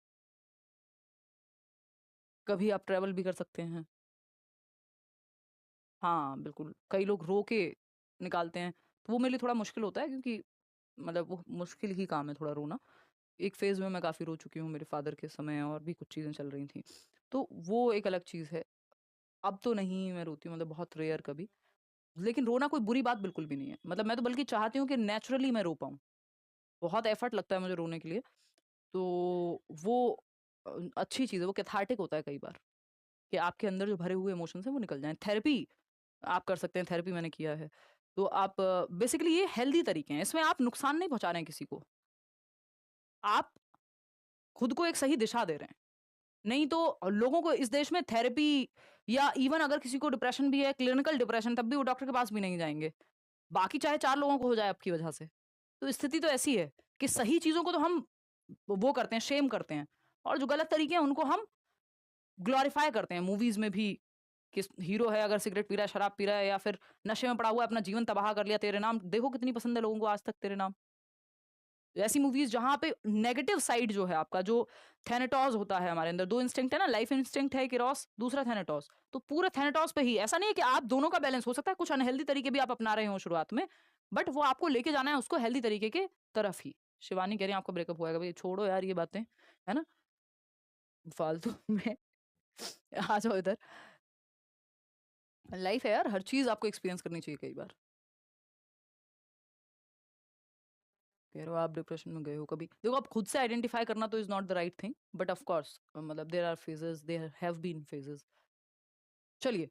कभी आप ट्रैवल भी कर सकते हैं। हाँ, बिल्कुल, कई लोग रो के निकालते हैं, तो वो मेरे लिए थोड़ा मुश्किल होता है क्योंकि मतलब वो मुश्किल ही काम है थोड़ा रोना। एक फ़ेज़ में मैं काफ़ी रो चुकी हूँ मेरे फ़ादर के समय और भी कुछ चीज़ें चल रही थी। तो वो एक अलग चीज़ है। अब तो नहीं मैं रोती हूँ मतलब बहुत रेयर कभी। लेकिन रोना कोई बुरी बात बिल्कुल भी नहीं है। मतलब मैं तो बल्कि चाहती हूँ कि नेचुरली मैं रो पाऊँ। बहुत एफ़र्ट लगता है मुझे रोने के लिए। तो वो अच्छी चीज़ है, वो कैथार्टिक होता है कई बार, कि आपके अंदर जो भरे हुए इमोशंस हैं वो निकल जाएँ। थेरेपी आप कर सकते हैं, थेरेपी मैंने किया है। तो आप बेसिकली ये हेल्दी तरीके हैं, इसमें आप नुकसान नहीं पहुँचा रहे हैं किसी को। आप खुद को एक सही दिशा दे रहे हैं। नहीं तो लोगों को इस देश में थेरेपी या इवन अगर किसी को डिप्रेशन भी है, क्लिनिकल डिप्रेशन, तब भी वो डॉक्टर के पास भी नहीं जाएँगे। बाकी चाहे 4 लोगों को हो जाए आपकी वजह से। तो स्थिति तो ऐसी है कि सही चीज़ों को तो हम वो करते हैं, शेम करते हैं और जो गलत तरीके हैं उनको हम ग्लोरीफाई करते हैं मूवीज़ में भी कि हीरो है अगर सिगरेट पी रहा है, शराब पी रहा है या फिर नशे में पड़ा हुआ है, अपना जीवन तबाह कर लिया तेरे नाम। देखो कितनी पसंद है लोगों को आज तक तेरे नाम। ऐसी मूवीज़ जहाँ पे नेगेटिव साइड जो है आपका जो थैनेटॉज़ होता है हमारे अंदर 2 इंस्टिंक्ट है ना, लाइफ इंस्टिंक्ट है इरोस, दूसरा थैनेटॉज़। तो पूरा थैनेटॉज़ पे ही ऐसा नहीं है कि आप दोनों का बैलेंस हो सकता है कुछ अनहेल्दी तरीके भी आप अपना रहे हो शुरुआत में, बट वो आपको लेके जाना है उसको हेल्दी तरीके के तरफ ही। शिवानी कह रही है आपका ब्रेकअप हुआ है, भई छोड़ो यार ये बातें, है ना? फालतू में आ जाओ इधर। लाइफ है यार, हर चीज़ आपको एक्सपीरियंस करनी चाहिए कई बार। कह रहे हो आप डिप्रेशन में गए हो कभी। देखो आप खुद से आइडेंटिफाई करना तो is not the right thing, but of course मतलब there are phases, there have been phases. चलिए,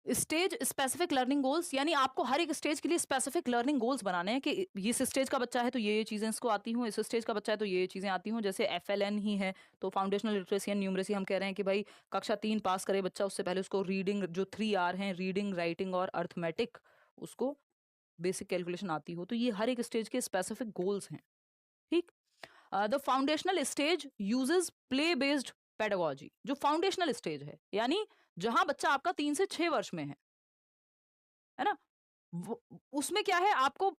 स्टेज स्पेसिफिक लर्निंग गोल्स यानी आपको हर एक स्टेज के लिए स्पेसिफिक लर्निंग गोल्स बनाने हैं कि इस स्टेज का बच्चा है तो ये चीज़ें इसको आती हूँ, इस स्टेज का बच्चा है तो ये चीज़ें आती हूँ। जैसे एफएलएन ही है तो फाउंडेशनल लिटरेसी एंड न्यूमरेसी हम कह रहे हैं कि भाई कक्षा 3 पास करे बच्चा, उससे पहले उसको रीडिंग जो 3 आर हैं, रीडिंग, राइटिंग और अरिथमेटिक, उसको बेसिक कैलकुलेशन आती हो। तो ये हर एक स्टेज के स्पेसिफिक गोल्स हैं, ठीक? The foundational stage uses play based pedagogy. जो फाउंडेशनल स्टेज है यानी जहां बच्चा आपका 3 से 6 वर्ष में है ना? वो उसमें क्या है आपको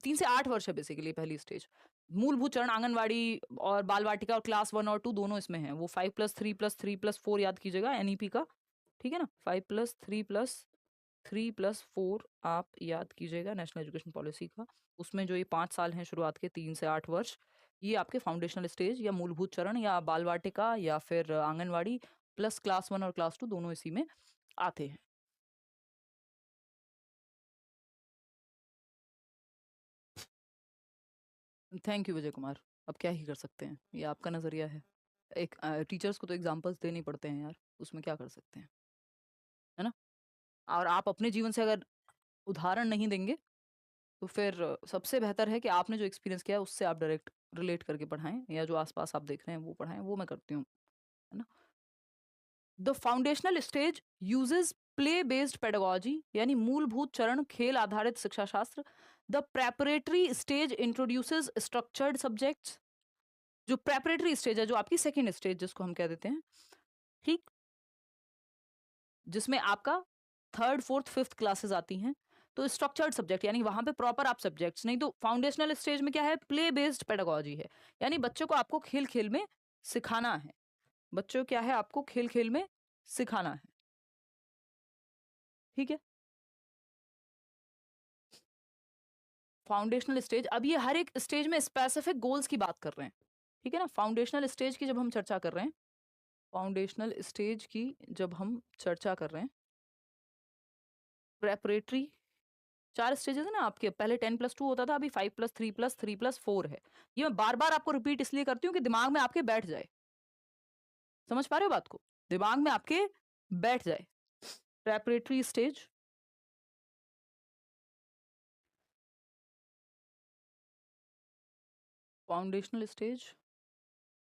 3 से 8 वर्ष है बेसिकली पहली स्टेज। मूलभूत चरण आंगनवाड़ी और बाल वाटिका और क्लास 1 और 2 दोनों इसमें हैं। वो 5+3+3+4 याद कीजिएगा एनईपी का, ठीक है ना? 5+3+3+4 आप याद कीजिएगा नेशनल एजुकेशन पॉलिसी का। उसमें जो ये 5 साल हैं शुरुआत के 3 से 8 वर्ष, ये आपके फाउंडेशनल स्टेज या मूलभूत चरण या बाल वाटिका या फिर आंगनवाड़ी प्लस क्लास 1 और क्लास 2 दोनों इसी में आते हैं। Thank you Vijay Kumar. अब क्या ही कर सकते हैं, ये आपका नज़रिया है। एक टीचर्स को तो एग्ज़ाम्पल्स देने ही पड़ते हैं यार, उसमें क्या कर सकते हैं, है ना? और आप अपने जीवन से अगर उदाहरण नहीं देंगे, तो फिर सबसे बेहतर है कि आपने जो एक्सपीरियंस किया है, उससे आप डायरेक्ट रिलेट करके पढ़ाएँ या जो आस-पास आप देख रहे हैं, वो पढ़ाएँ, वो मैं करती हूँ, है ना? The foundational stage uses play based pedagogy यानी मूलभूत चरण खेल आधारित शिक्षा शास्त्र। The preparatory stage introduces structured subjects. जो प्रेपरेटरी स्टेज है, जो आपकी सेकंड स्टेज जिसको हम कह देते हैं, ठीक? जिसमें आपका 3rd, 4th, 5th क्लासेस आती हैं। तो स्ट्रक्चर्ड सब्जेक्ट यानी वहाँ पे प्रॉपर आप सब्जेक्ट्स नहीं, तो फाउंडेशनल स्टेज में क्या है प्ले बेस्ड पेडागोजी है। यानी बच्चों को आपको खेल-खेल में सिखाना है। बच्चों क्या है आपको खेल-खेल में सिखाना है। ठीक है? फाउंडेशनल स्टेज अब ये हर एक स्टेज में स्पेसिफिक गोल्स की बात कर रहे हैं। ठीक है ना? फाउंडेशनल स्टेज की जब हम चर्चा कर रहे हैं, फाउंडेशनल स्टेज की जब हम चर्चा कर रहे हैं, प्रेपरेटरी 4 स्टेजेस है ना आपके, पहले 10+2 होता था, अभी 5+3+3+4 है। ये मैं बार-बार आपको रिपीट इसलिए करती हूँ कि दिमाग में आपके बैठ जाए। समझ पा रहे हो बात को? दिमाग में आपके बैठ जाए। Preparatory stage, foundational stage,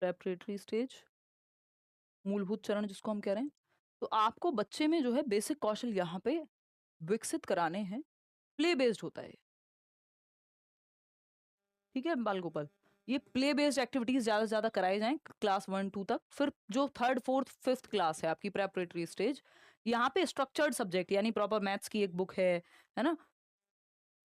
preparatory stage, मूलभूत चरण जिसको हम कह रहे हैं। तो आपको बच्चे में जो है बेसिक कौशल यहाँ पे विकसित कराने हैं। प्ले बेस्ड होता है, ठीक है बाल गोपाल। ये प्ले बेस्ड एक्टिविटीज ज्यादा से ज्यादा कराए जाएं क्लास 1 2 तक। फिर जो 3rd 4th 5th क्लास है आपकी प्रेपरेटरी स्टेज, यहाँ पे स्ट्रक्चर्ड सब्जेक्ट यानी प्रॉपर मैथ्स की एक बुक है ना,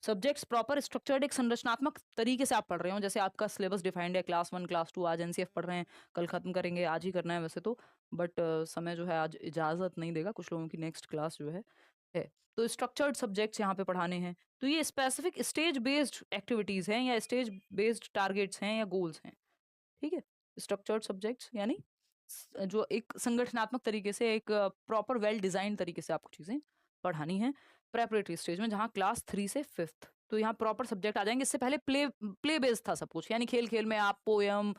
सब्जेक्ट्स प्रॉपर स्ट्रक्चर्ड एक संरचनात्मक तरीके से आप पढ़ रहे हो। जैसे आपका सिलेबस डिफाइंड है, क्लास 1 क्लास 2 आज एनसीएफ पढ़ रहे हैं, कल खत्म करेंगे, आज ही करना है वैसे तो, बट समय जो है आज इजाजत नहीं देगा, कुछ लोगों की नेक्स्ट क्लास जो है। तो स्ट्रक्चर्ड सब्जेक्ट्स यहाँ पे पढ़ाने हैं। तो ये स्पेसिफिक स्टेज बेस्ड एक्टिविटीज हैं या स्टेज बेस्ड टारगेट्स हैं या गोल्स हैं, ठीक है। स्ट्रक्चर्ड सब्जेक्ट्स यानी जो एक संगठनात्मक तरीके से एक प्रॉपर वेल डिजाइन तरीके से आपको चीजें पढ़ानी है प्रेपरेटरी स्टेज में, जहाँ क्लास 3 से 5th। तो यहाँ प्रॉपर सब्जेक्ट आ जाएंगे। इससे पहले प्ले बेस्ड था सब कुछ, यानी खेल खेल में आप पोयम,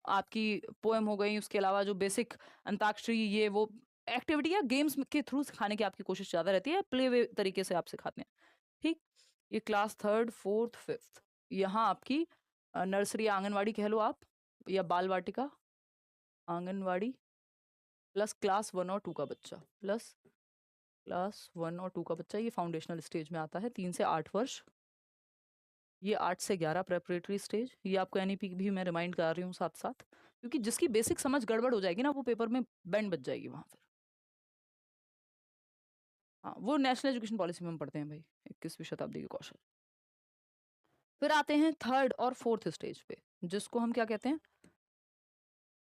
आपकी पोयम हो गई, उसके अलावा जो बेसिक अंताक्षरी ये वो एक्टिविटी या गेम्स के थ्रू सिखाने की आपकी कोशिश ज्यादा रहती है, प्ले तरीके से आप सिखाते हैं, ठीक। ये क्लास 3rd 4th 5th, यहाँ आपकी नर्सरी आंगनवाड़ी कह लो आप, या बाल वाटिका आंगनवाड़ी, प्लस क्लास 1 और 2 का बच्चा, प्लस क्लास 1 और 2 का बच्चा, ये फाउंडेशनल स्टेज में आता है, 3 से 8 वर्ष। ये 8 से 11 प्रेपरेटरी स्टेज। ये आपको एनईपी भी मैं रिमाइंड कर रही हूँ साथ साथ, क्योंकि जिसकी बेसिक समझ गड़बड़ हो जाएगी ना, वो पेपर में बैंड बच जाएगी वहां पर। हाँ, वो नेशनल एजुकेशन पॉलिसी में हम पढ़ते हैं भाई, 21वीं शताब्दी के कौशल। फिर आते हैं 3rd और 4th स्टेज पे, जिसको हम क्या कहते हैं,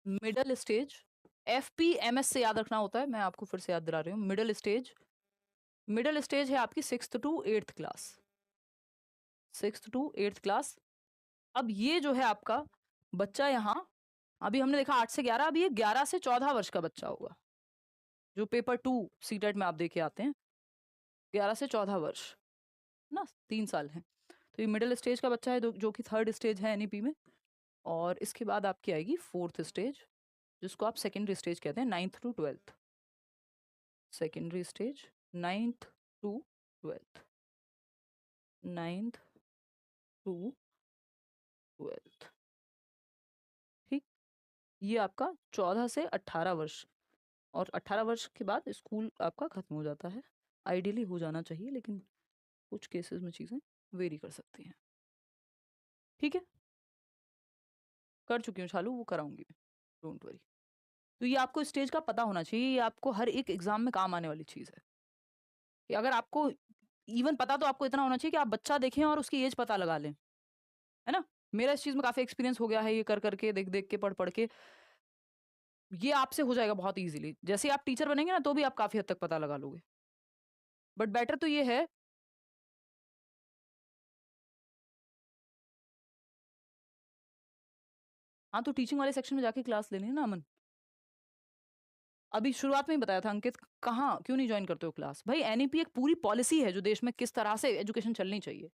मिडल स्टेज। FPMS से याद रखना होता है, मैं आपको फिर से याद दिला रही हूँ। मिडल स्टेज, मिडल स्टेज है आपकी 6th to 8th class, 6th to 8th class. अब ये जो है आपका बच्चा यहाँ, अभी हमने देखा 8 से 11, अब ये 11 से 14 वर्ष का बच्चा होगा, जो पेपर 2 सीटेट में आप देखे आते हैं, 11 से 14 वर्ष ना, 3 साल है। तो ये मिडिल स्टेज का बच्चा है, जो कि 3rd स्टेज है एनईपी में। और इसके बाद आपकी आएगी 4th स्टेज, जिसको आप सेकेंडरी स्टेज कहते हैं, 9th to 12th, secondary stage 9th to 12th, 9th to 12th, ठीक। ये आपका 14 से 18 वर्ष, और 18 वर्ष के बाद स्कूल आपका खत्म हो जाता है। आइडियली हो जाना चाहिए, लेकिन कुछ केसेस में चीज़ें वेरी कर सकती हैं, ठीक है। कर चुकी हूँ चालू, वो कराऊंगी मैं, डोंट वरी। तो ये आपको स्टेज का पता होना चाहिए, ये आपको हर एक एग्जाम में काम आने वाली चीज़ है। कि अगर आपको इवन पता, तो आपको इतना होना चाहिए कि आप बच्चा देखें और उसकी एज पता लगा लें, है ना। मेरा इस चीज़ में काफ़ी एक्सपीरियंस हो गया है, ये कर करके, देख देख के, पढ़ पढ़ के, ये आपसे हो जाएगा बहुत ईजिली। जैसे आप टीचर बनेंगे ना, तो भी आप काफ़ी हद तक पता लगा लोगे। बट बेटर तो ये है, हाँ, तो टीचिंग वाले सेक्शन में जाके क्लास लेनी है ना अमन। अभी शुरुआत में ही बताया था अंकित, कहाँ क्यों नहीं ज्वाइन करते हो क्लास भाई। एनईपी एक पूरी पॉलिसी है जो देश में किस तरह से एजुकेशन चलनी चाहिए,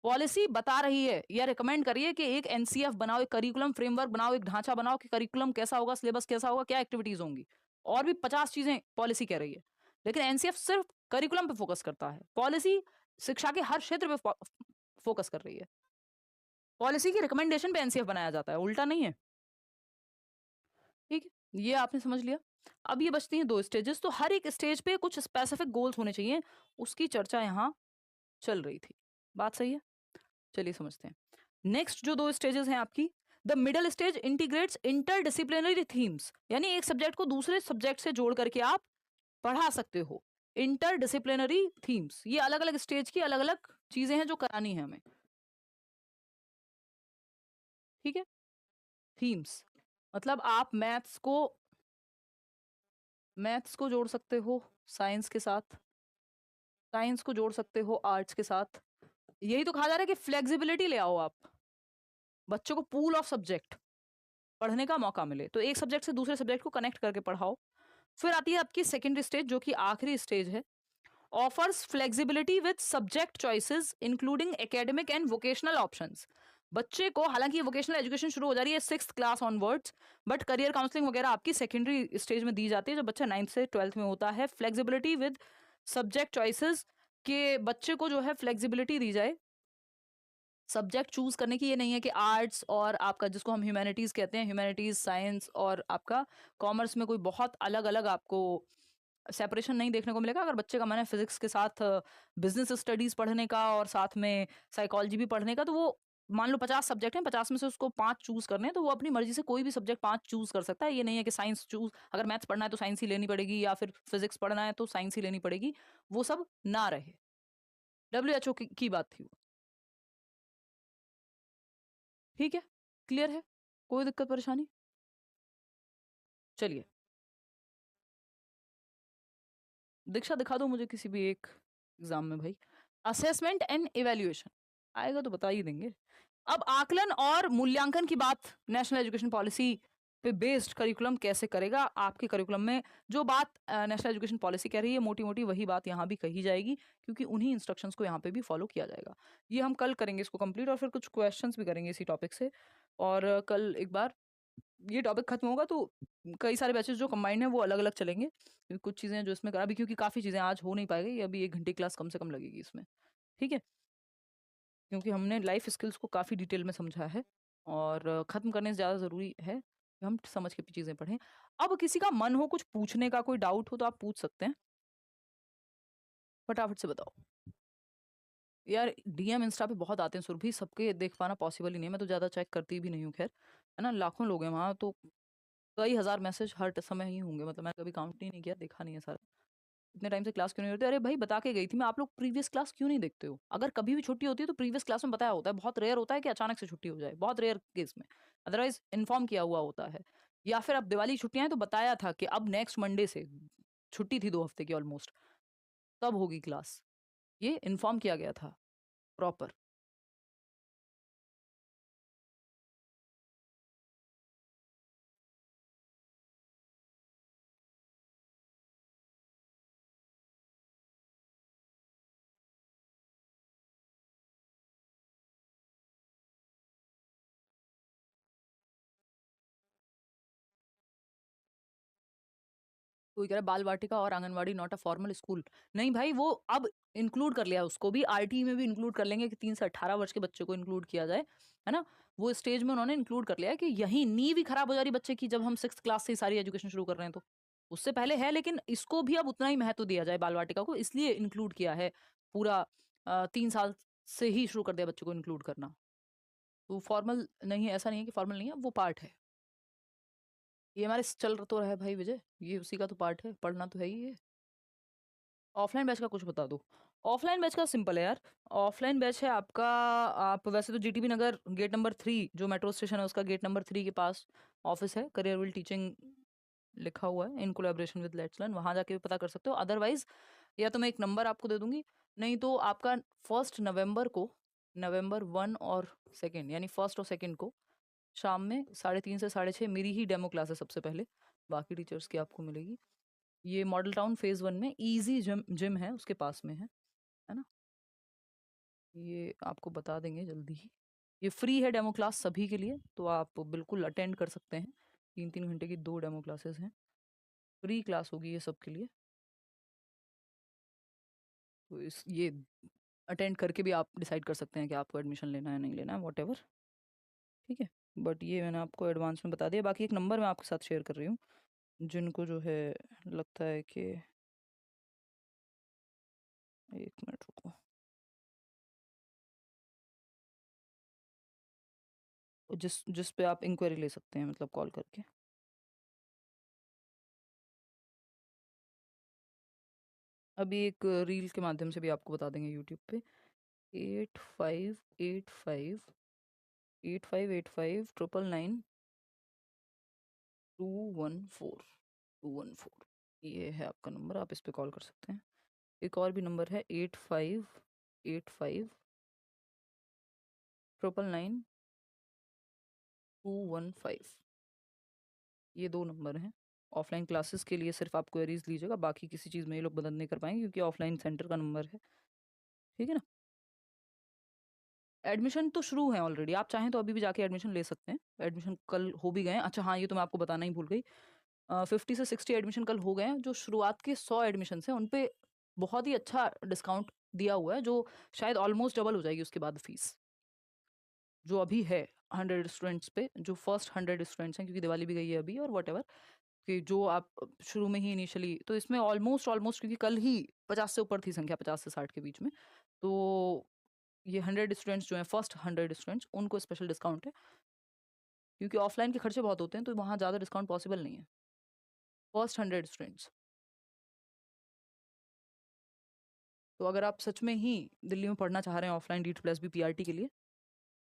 पॉलिसी बता रही है या रिकमेंड करिए कि एक एनसीएफ बनाओ, एक करिकुलम फ्रेमवर्क बनाओ, एक ढांचा बनाओ कि करिकुलम कैसा होगा, सिलेबस कैसा होगा, क्या एक्टिविटीज होंगी, और भी 50 चीजें पॉलिसी कह रही है। लेकिन एनसीएफ सिर्फ करिकुलम पे फोकस करता है, पॉलिसी शिक्षा के हर क्षेत्र पे फोकस कर रही है। पॉलिसी की रिकमेंडेशन पे एनसीएफ बनाया जाता है, उल्टा नहीं है, ठीक है। ये आपने समझ लिया। अब ये बचती हैं 2 स्टेजेस, तो हर एक स्टेज पे कुछ स्पेसिफिक गोल्स होने चाहिए, उसकी चर्चा यहाँ चल रही थी। बात सही है, चलिए समझते हैं। नेक्स्ट जो 2 स्टेजेस हैं आपकी, the middle stage integrates interdisciplinary themes, यानी एक सब्जेक्ट को दूसरे सब्जेक्ट से जोड़ करके आप पढ़ा सकते हो। इंटरडिसिप्लिनरी थीम्स, ये अलग अलग स्टेज की अलग अलग चीजें हैं जो करानी है हमें, ठीक है। थीम्स मतलब आप मैथ्स को जोड़ सकते हो साइंस के साथ, साइंस को जोड़ सकते हो आर्ट्स के साथ। यही तो कहा जा रहा है कि फ्लेक्सिबिलिटी ले आओ आप, बच्चों को पूल ऑफ सब्जेक्ट पढ़ने का मौका मिले, तो एक सब्जेक्ट से दूसरे सब्जेक्ट को कनेक्ट करके पढ़ाओ। फिर आती है आपकी सेकेंडरी स्टेज, जो कि आखिरी स्टेज है। Offers flexibility with subject choices including academic and vocational options. बच्चे को, हालांकि वोकेशनल एजुकेशन शुरू हो जा रही है 6th class onwards, but career counselling वगैरह आपकी सेकेंडरी स्टेज में दी जाती है, जब बच्चा 9th से 12th में होता है। फ्लेक्सिबिलिटी विद सब्जेक्ट चॉइसेस, के बच्चे को जो है फ्लेक्सिबिलिटी दी जाए सब्जेक्ट चूज करने की ये नहीं है कि आर्ट्स और आपका जिसको हम ह्यूमैनिटीज कहते हैं, ह्यूमैनिटीज, साइंस और आपका कॉमर्स में कोई बहुत अलग अलग आपको सेपरेशन नहीं देखने को मिलेगा। अगर बच्चे का मन है फिजिक्स के साथ बिजनेस स्टडीज पढ़ने का और साथ में साइकोलॉजी भी पढ़ने का, तो वो मान लो 50 सब्जेक्ट हैं, 50 में से उसको 5 चूज करने हैं, तो वो अपनी मर्जी से कोई भी सब्जेक्ट 5 चूज कर सकता है। ये नहीं है कि साइंस चूज, अगर मैथ्स पढ़ना है तो साइंस ही लेनी पड़ेगी, या फिर फिजिक्स पढ़ना है तो साइंस ही लेनी पड़ेगी। वो सब ना रहे। WHO की बात थी वो। ठीक है, क्लियर है, कोई दिक्कत परेशानी? चलिए, दीक्षा दिखा दो मुझे किसी भी एक एग्जाम में भाई। असेसमेंट एंड इवेल्युएशन आएगा तो बता ही देंगे। अब आकलन और मूल्यांकन की बात नेशनल एजुकेशन पॉलिसी पे बेस्ड करिकुलम कैसे करेगा? आपके करिकुलम में जो बात नेशनल एजुकेशन पॉलिसी कह रही है मोटी मोटी वही बात यहाँ भी कही जाएगी, क्योंकि उन्हीं इंस्ट्रक्शंस को यहाँ पे भी फॉलो किया जाएगा। ये हम कल करेंगे इसको कंप्लीट, और फिर कुछ क्वेश्चंस भी करेंगे इसी टॉपिक से। और कल एक बार ये टॉपिक खत्म होगा तो कई सारे बैचेस जो कंबाइंड है वो अलग अलग चलेंगे, क्योंकि कुछ चीजें जो इसमें करा अभी, क्योंकि काफी चीजें आज हो नहीं पाएगी, ये अभी 1 घंटे क्लास कम से कम लगेगी इसमें। ठीक है, क्योंकि हमने लाइफ स्किल्स को काफी डिटेल में समझा है, और खत्म करने से ज्यादा जरूरी है कि हम समझ के चीजें पढ़ें। अब किसी का मन हो कुछ पूछने का, कोई डाउट हो तो आप पूछ सकते हैं, फटाफट से बताओ। यार DM इंस्टा पे बहुत आते हैं सुरभि, सबके देख पाना पॉसिबल ही नहीं है, मैं तो ज्यादा चेक करती भी नहीं हूँ, खैर है ना, लाखों लोग हैं वहाँ तो कई हजार मैसेज हर समय ही होंगे, मतलब मैंने कभी काउंट ही नहीं किया, देखा नहीं है सारा। इतने टाइम से क्लास क्यों नहीं होती? अरे भाई बता के गई थी मैं, आप लोग प्रीवियस क्लास क्यों नहीं देखते हो? अगर कभी भी छुट्टी होती है तो प्रीवियस क्लास में बताया होता है, बहुत रेयर होता है कि अचानक से छुट्टी हो जाए, बहुत रेयर केस में, अदरवाइज इन्फॉर्म किया हुआ होता है। या फिर अब दिवाली की छुट्टियां हैं तो बताया था कि अब नेक्स्ट मंडे से छुट्टी थी 2 हफ्ते की ऑलमोस्ट, तब होगी क्लास, ये इन्फॉर्म किया गया था प्रॉपर। कोई कह रहा है बाल वाटिका और anganwadi not a formal school. नहीं भाई, वो अब इंक्लूड कर लिया, उसको भी RT में भी इंक्लूड कर लेंगे कि 3 से 18 वर्ष के बच्चे को इंक्लूड किया जाए, है ना। वो स्टेज में उन्होंने इंक्लूड कर लिया है कि यही नींव ही खराब हो जा रही बच्चे की जब हम 6th क्लास से ही सारी एजुकेशन शुरू कर रहे हैं तो। उससे पहले है, लेकिन इसको भी अब उतना ही महत्व दिया जाए बाल वाटिका को, इसलिए इंक्लूड किया है पूरा। 3 साल से ही शुरू कर दिया बच्चों को इंक्लूड करना। तो फॉर्मल नहीं है, ऐसा नहीं है कि फॉर्मल नहीं है, वो पार्ट है। ये हमारे चल तो रहा है भाई विजय, ये उसी का तो पार्ट है, पढ़ना तो है ही ये। ऑफलाइन बैच का कुछ बता दो। ऑफलाइन बैच का सिंपल है यार। ऑफलाइन बैच है आपका, आप वैसे तो GTB नगर गेट नंबर 3 जो मेट्रो स्टेशन है उसका गेट नंबर 3 के पास ऑफिस है, करियर विल टीचिंग लिखा हुआ है in collaboration with let's learn, वहां जाके भी पता कर सकते हो। अदरवाइज या तो मैं एक नंबर आपको दे दूंगी, नहीं तो आपका 1 नवंबर को, Nov 1 और 2 यानी 1 और 2 को शाम में 3:30 से 6:30 मेरी ही डेमो क्लास है सबसे पहले, बाकी टीचर्स की आपको मिलेगी। ये मॉडल टाउन फेज 1 में इजी जिम जिम है उसके पास में है ना। ये आपको बता देंगे जल्दी ही। ये फ्री है डेमो क्लास सभी के लिए, तो आप बिल्कुल अटेंड कर सकते हैं। 3-3 घंटे की 2 डेमो क्लासेस हैं, फ्री क्लास होगी ये सबके लिए। तो इस ये अटेंड करके भी आप डिसाइड कर सकते हैं कि आपको एडमिशन लेना है नहीं लेना है, वॉट एवर। ठीक है, बट ये मैंने आपको एडवांस में बता दिया। बाकी एक नंबर मैं आपके साथ शेयर कर रही हूँ, जिनको जो है लगता है कि, 1 मिनट रुको, जिस जिस पे आप इंक्वायरी ले सकते हैं, मतलब कॉल करके। अभी एक रील के माध्यम से भी आपको बता देंगे यूट्यूब पे। 858588599214 ये है आपका नंबर, आप इस पे कॉल कर सकते हैं। एक और भी नंबर है 8585999215, ये 2 नंबर हैं। ऑफलाइन क्लासेस के लिए सिर्फ आप क्वेरीज लीजिएगा, बाकी किसी चीज़ में ये लोग मदद नहीं कर पाएंगे क्योंकि ऑफलाइन सेंटर का नंबर है। ठीक है ना। एडमिशन तो शुरू है ऑलरेडी, आप चाहें तो अभी भी जाके एडमिशन ले सकते हैं। एडमिशन कल हो भी गए हैं। अच्छा हाँ, ये तो मैं आपको बताना ही भूल गई। 50 से 60 एडमिशन कल हो गए हैं। जो शुरुआत के 100 एडमिशन हैं उन पे बहुत ही अच्छा डिस्काउंट दिया हुआ है, जो शायद ऑलमोस्ट डबल हो जाएगी उसके बाद फीस। जो अभी है 100 स्टूडेंट्स पे, जो फर्स्ट 100 स्टूडेंट्स हैं, क्योंकि दिवाली भी गई है अभी और व्हाटएवर, कि जो आप शुरू में ही इनिशियली, तो इसमें ऑलमोस्ट ऑलमोस्ट क्योंकि कल ही 50 से ऊपर थी संख्या, 50 से 60 के बीच में, तो ये 100 स्टूडेंट्स जो हैं, फर्स्ट 100 स्टूडेंट्स, उनको स्पेशल डिस्काउंट है, क्योंकि ऑफलाइन के खर्चे बहुत होते हैं तो वहाँ ज़्यादा डिस्काउंट पॉसिबल नहीं है। First 100 students. तो अगर आप सच में ही दिल्ली में पढ़ना चाह रहे हैं ऑफलाइन डीट प्लस भी पीआरटी के लिए,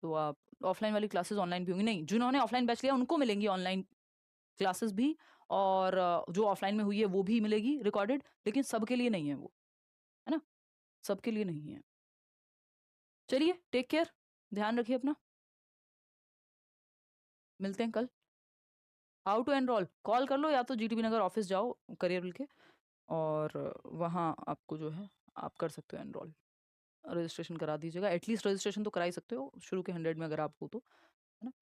तो आप ऑफलाइन वाली क्लासेस ऑनलाइन भी होंगी, नहीं जिन्होंने ऑफलाइन बैच लिया उनको मिलेंगी ऑनलाइन क्लासेस भी, और जो ऑफलाइन में हुई है वो भी मिलेगी रिकॉर्डेड, लेकिन सबके लिए नहीं है वो, है ना? सबके लिए नहीं है। चलिए, टेक केयर, ध्यान रखिए अपना, मिलते हैं कल। हाउ टू एनरोल, कॉल कर लो या तो जीटीबी नगर ऑफिस जाओ करियर बिल के, और वहाँ आपको जो है आप कर सकते हो एनरोल, रजिस्ट्रेशन करा दीजिएगा, एटलीस्ट रजिस्ट्रेशन तो करा ही सकते हो शुरू के 100 में अगर आप हो तो, है ना?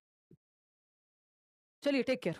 चलिए, टेक केयर।